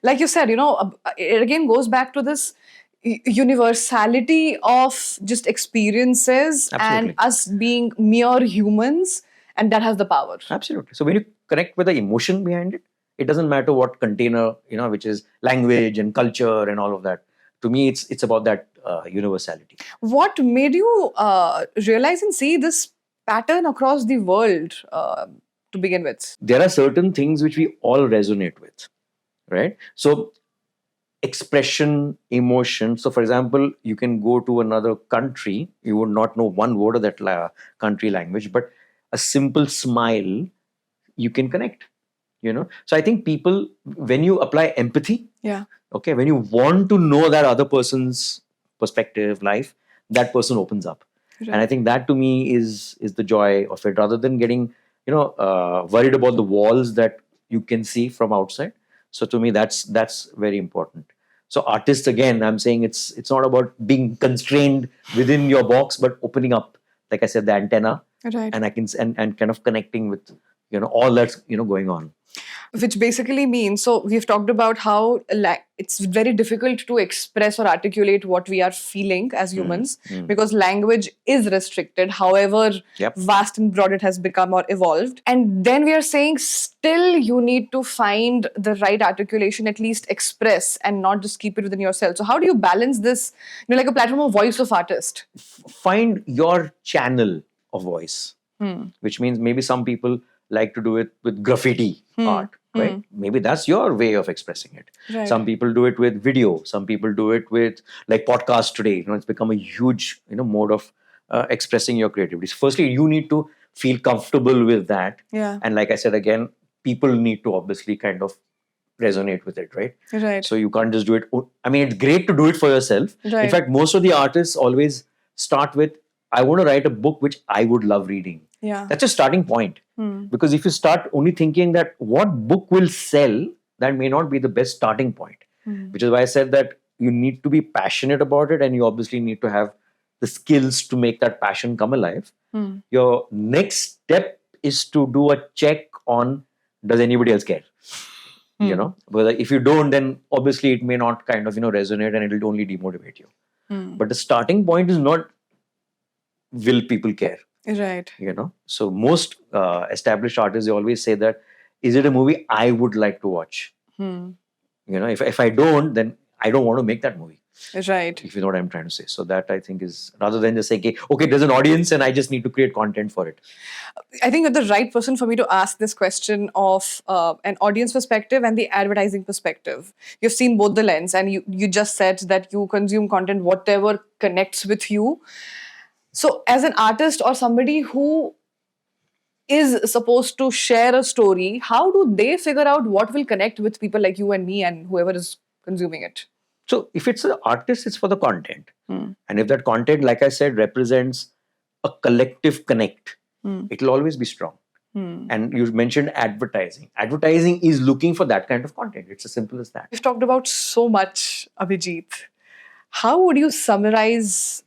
B: like you said, it again goes back to this universality of just experiences
A: Absolutely.
B: and us being mere humans, and that has the power.
A: Absolutely. So when you connect with the emotion behind it, it doesn't matter what container, which is language and culture and all of that. To me, it's about that universality.
B: What made you realize and see this pattern across the world to begin with?
A: There are certain things which we all resonate with, right? So expression, emotion. So for example, you can go to another country, you would not know one word of that country language, but a simple smile, you can connect. So I think people, when you apply empathy,
B: Yeah.
A: okay, when you want to know that other person's perspective, life, that person opens up.
B: Right.
A: And I think that to me is the joy of it, rather than getting worried about the walls that you can see from outside. So to me, that's very important. So artists, again, I'm saying it's not about being constrained within your box, but opening up, like I said, the antenna,
B: Right.
A: and I can and kind of connecting with all that's going on.
B: Which basically means, so we've talked about how it's very difficult to express or articulate what we are feeling as humans because language is restricted, however
A: Yep.
B: vast and broad it has become or evolved. And then we are saying still you need to find the right articulation, at least express and not just keep it within yourself. So how do you balance this, like a platform of voice of artist?
A: Find your channel of voice, which means maybe some people like to do it with graffiti art, right? Maybe that's your way of expressing it.
B: Right.
A: Some people do it with video. Some people do it with like podcasts today. It's become a huge mode of expressing your creativity. So firstly, you need to feel comfortable with that.
B: Yeah.
A: And like I said again, people need to obviously kind of resonate with it, right?
B: Right.
A: So you can't just do it. I mean, it's great to do it for yourself.
B: Right.
A: In fact, most of the artists always start with, I want to write a book which I would love reading.
B: Yeah.
A: That's a starting point. Because if you start only thinking that what book will sell, that may not be the best starting point. Which is why I said that you need to be passionate about it, and you obviously need to have the skills to make that passion come alive. Your next step is to do a check on, does anybody else care? But if you don't, then obviously it may not kind of resonate, and it will only demotivate you. But the starting point is not, will people care?
B: Right.
A: So most established artists, they always say that, is it a movie I would like to watch? If I don't, then I don't want to make that movie.
B: Right.
A: If you know what I'm trying to say. So that I think is, rather than just saying, okay, there's an audience and I just need to create content for it.
B: I think you're the right person for me to ask this question of an audience perspective and the advertising perspective. You've seen both the lens, and you just said that you consume content, whatever connects with you. So as an artist or somebody who is supposed to share a story, how do they figure out what will connect with people like you and me and whoever is consuming it?
A: So if it's an artist, it's for the content. And if that content, like I said, represents a collective connect, it will always be strong. And you mentioned advertising. Advertising is looking for that kind of content. It's as simple as that.
B: We've talked about so much, Abhijit. How would you summarize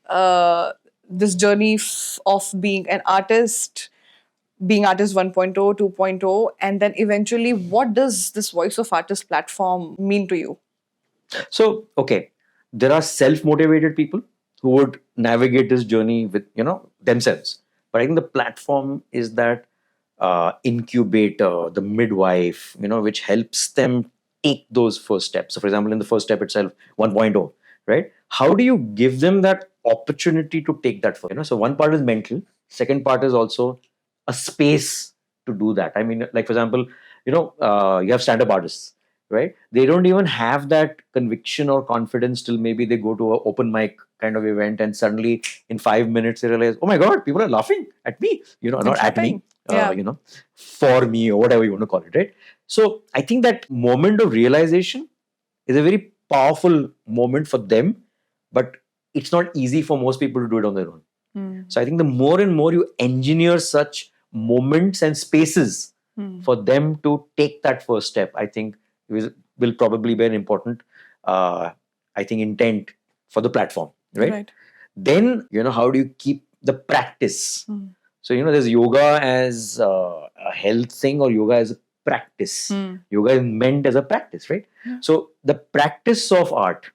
B: this journey of being an artist, being artist 1.0, 2.0, and then eventually what does this voice of artist platform mean to you?
A: So, okay, there are self-motivated people who would navigate this journey with, themselves. But I think the platform is that incubator, the midwife, which helps them take those first steps. So, for example, in the first step itself, 1.0, right? How do you give them that opportunity to take that first? So one part is mental. Second part is also a space to do that. I mean, like for example, you have stand-up artists, right? They don't even have that conviction or confidence till maybe they go to an open mic kind of event, and suddenly in 5 minutes they realize, oh my god, people are laughing at me,
B: And
A: not at me,
B: clapping. Yeah.
A: for me, or whatever you want to call it, right? So I think that moment of realization is a very powerful moment for them, but it's not easy for most people to do it on their own. So I think the more and more you engineer such moments and spaces for them to take that first step, I think will probably be an important, I think, intent for the platform, right?
B: Right.
A: Then, how do you keep the practice? So, there's yoga as a health thing, or yoga as a practice. Yoga is meant as a practice, right?
B: Yeah.
A: So the practice of art,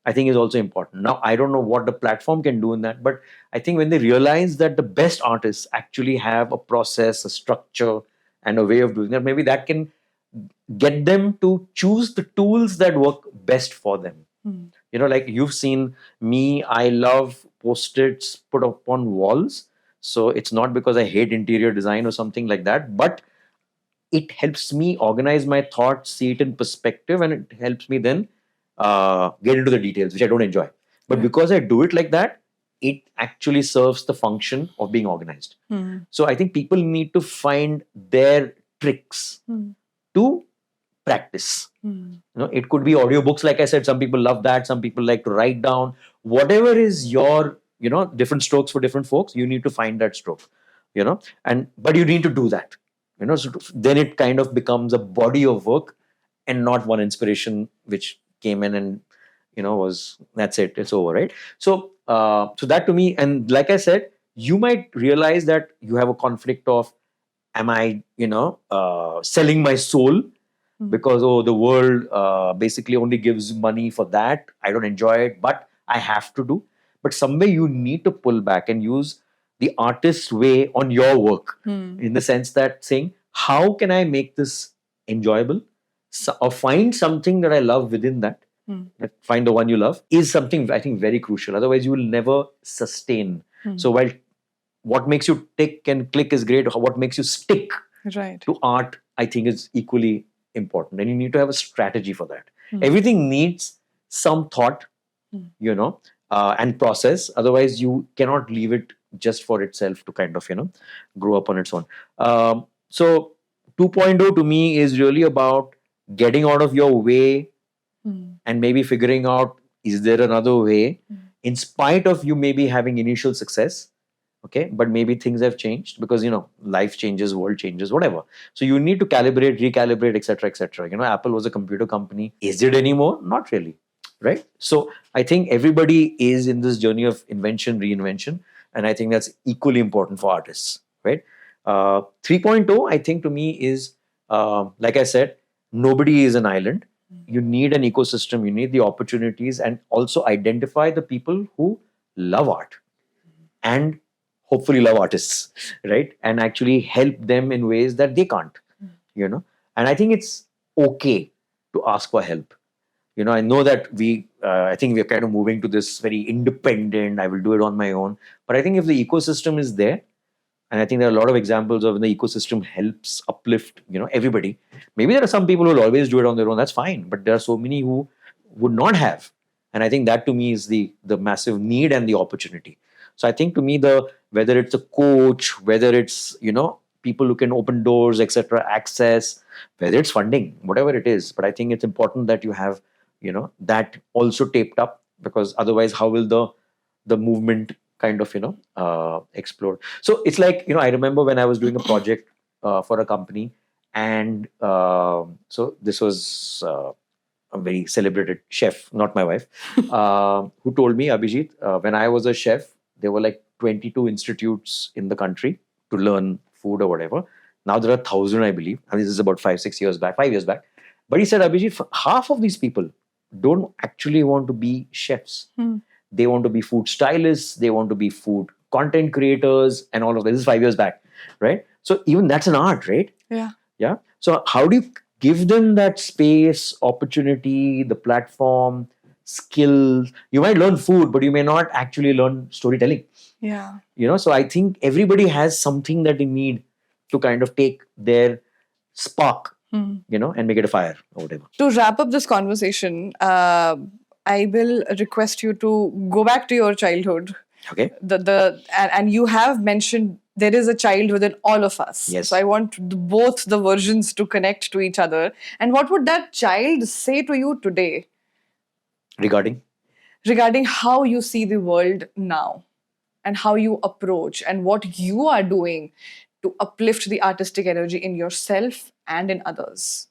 A: I think, is also important. Now, I don't know what the platform can do in that, but I think when they realize that the best artists actually have a process, a structure, and a way of doing that, maybe that can get them to choose the tools that work best for them. Like you've seen me, I love post-its put up on walls. So it's not because I hate interior design or something like that, but it helps me organize my thoughts, see it in perspective, and it helps me then get into the details, which I don't enjoy. But because I do it like that, it actually serves the function of being organized. So I think people need to find their tricks to practice. It could be audiobooks, like I said. Some people love that. Some people like to write down. Whatever is your, different strokes for different folks, you need to find that stroke, but you need to do that. So then it kind of becomes a body of work and not one inspiration which came in and was, that's it, it's over, right? So that to me, and like I said, you might realize that you have a conflict of, am I selling my soul because, oh, the world basically only gives money for that, I don't enjoy it, but I have to do. But somewhere you need to pull back and use the artist's way on your work, in the sense that saying, how can I make this enjoyable, or find something that I love within that. Find the one you love is something, I think, very crucial. Otherwise you will never sustain. So while what makes you tick and click is great, what makes you stick to art, I think, is equally important, and you need to have a strategy for that. Everything needs some thought, and process. Otherwise you cannot leave it just for itself to kind of grow up on its own. So 2.0 to me is really about getting out of your way and maybe figuring out, is there another way, in spite of you maybe having initial success. Okay, but maybe things have changed because life changes, world changes, whatever. So you need to calibrate, recalibrate, etc., etc. Apple was a computer company. Is it anymore? Not really, right? So I think everybody is in this journey of invention, reinvention, and I think that's equally important for artists, right? 3.0, I think, to me is, like I said, nobody is an island. You need an ecosystem, you need the opportunities, and also identify the people who love art and hopefully love artists, right? And actually help them in ways that they can't, And I think it's okay to ask for help. I know that I think we're kind of moving to this very independent, I will do it on my own. But I think if the ecosystem is there, and I think there are a lot of examples of when the ecosystem helps uplift, everybody. Maybe there are some people who will always do it on their own. That's fine. But there are so many who would not have. And I think that to me is the massive need and the opportunity. So I think to me, whether it's a coach, whether it's, people who can open doors, etc., access, whether it's funding, whatever it is. But I think it's important that you have, that also taped up, because otherwise, how will the movement kind of explode? So it's like, I remember when I was doing a project for a company, and so this was a very celebrated chef, not my wife, who told me, Abhijit, when I was a chef, there were like 22 institutes in the country to learn food or whatever. Now there are 1,000, I believe. And this is about 5 years back. But he said, Abhijit, half of these people don't actually want to be chefs. They want to be food stylists. They want to be food content creators and all of this. This is 5 years back, right? So even that's an art, right?
B: Yeah.
A: Yeah. So how do you give them that space, opportunity, the platform, skills? You might learn food, but you may not actually learn storytelling.
B: Yeah.
A: So I think everybody has something that they need to kind of take their spark, and make it a fire or whatever.
B: To wrap up this conversation, I will request you to go back to your childhood.
A: Okay.
B: And you have mentioned there is a child within all of us.
A: Yes.
B: So I want both the versions to connect to each other. And what would that child say to you today
A: Regarding
B: how you see the world now and how you approach and what you are doing to uplift the artistic energy in yourself and in others?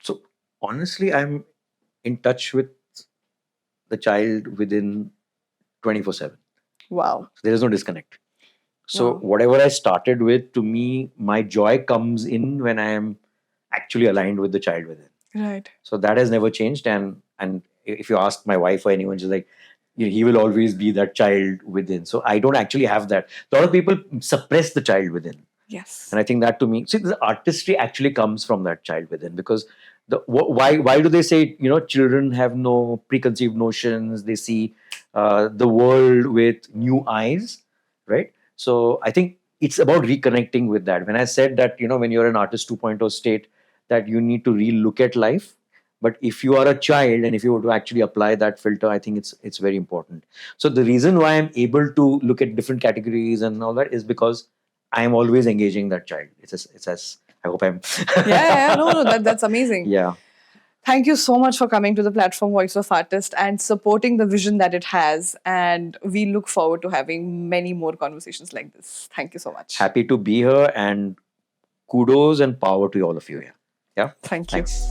A: So honestly, I'm in touch with the child within 24/7.
B: Wow.
A: There is no disconnect. So
B: Wow.
A: whatever I started with, to me, my joy comes in when I am actually aligned with the child within.
B: Right.
A: So that has never changed. And if you ask my wife or anyone, she's like, he will always be that child within. So I don't actually have that. A lot of people suppress the child within.
B: Yes.
A: And I think that, to me, see, the artistry actually comes from that child within, because why do they say, children have no preconceived notions, they see the world with new eyes, right? So I think it's about reconnecting with that. When I said that, when you're an artist 2.0 state, that you need to re-look at life. But if you are a child and if you were to actually apply that filter, I think it's very important. So the reason why I'm able to look at different categories and all that is because I am always engaging that child. It's as I hope I'm.
B: Yeah. No, that's amazing.
A: Yeah.
B: Thank you so much for coming to the platform Voice of Artist and supporting the vision that it has. And we look forward to having many more conversations like this. Thank you so much.
A: Happy to be here, and kudos and power to all of you here. Yeah.
B: Thank you.
A: Thanks.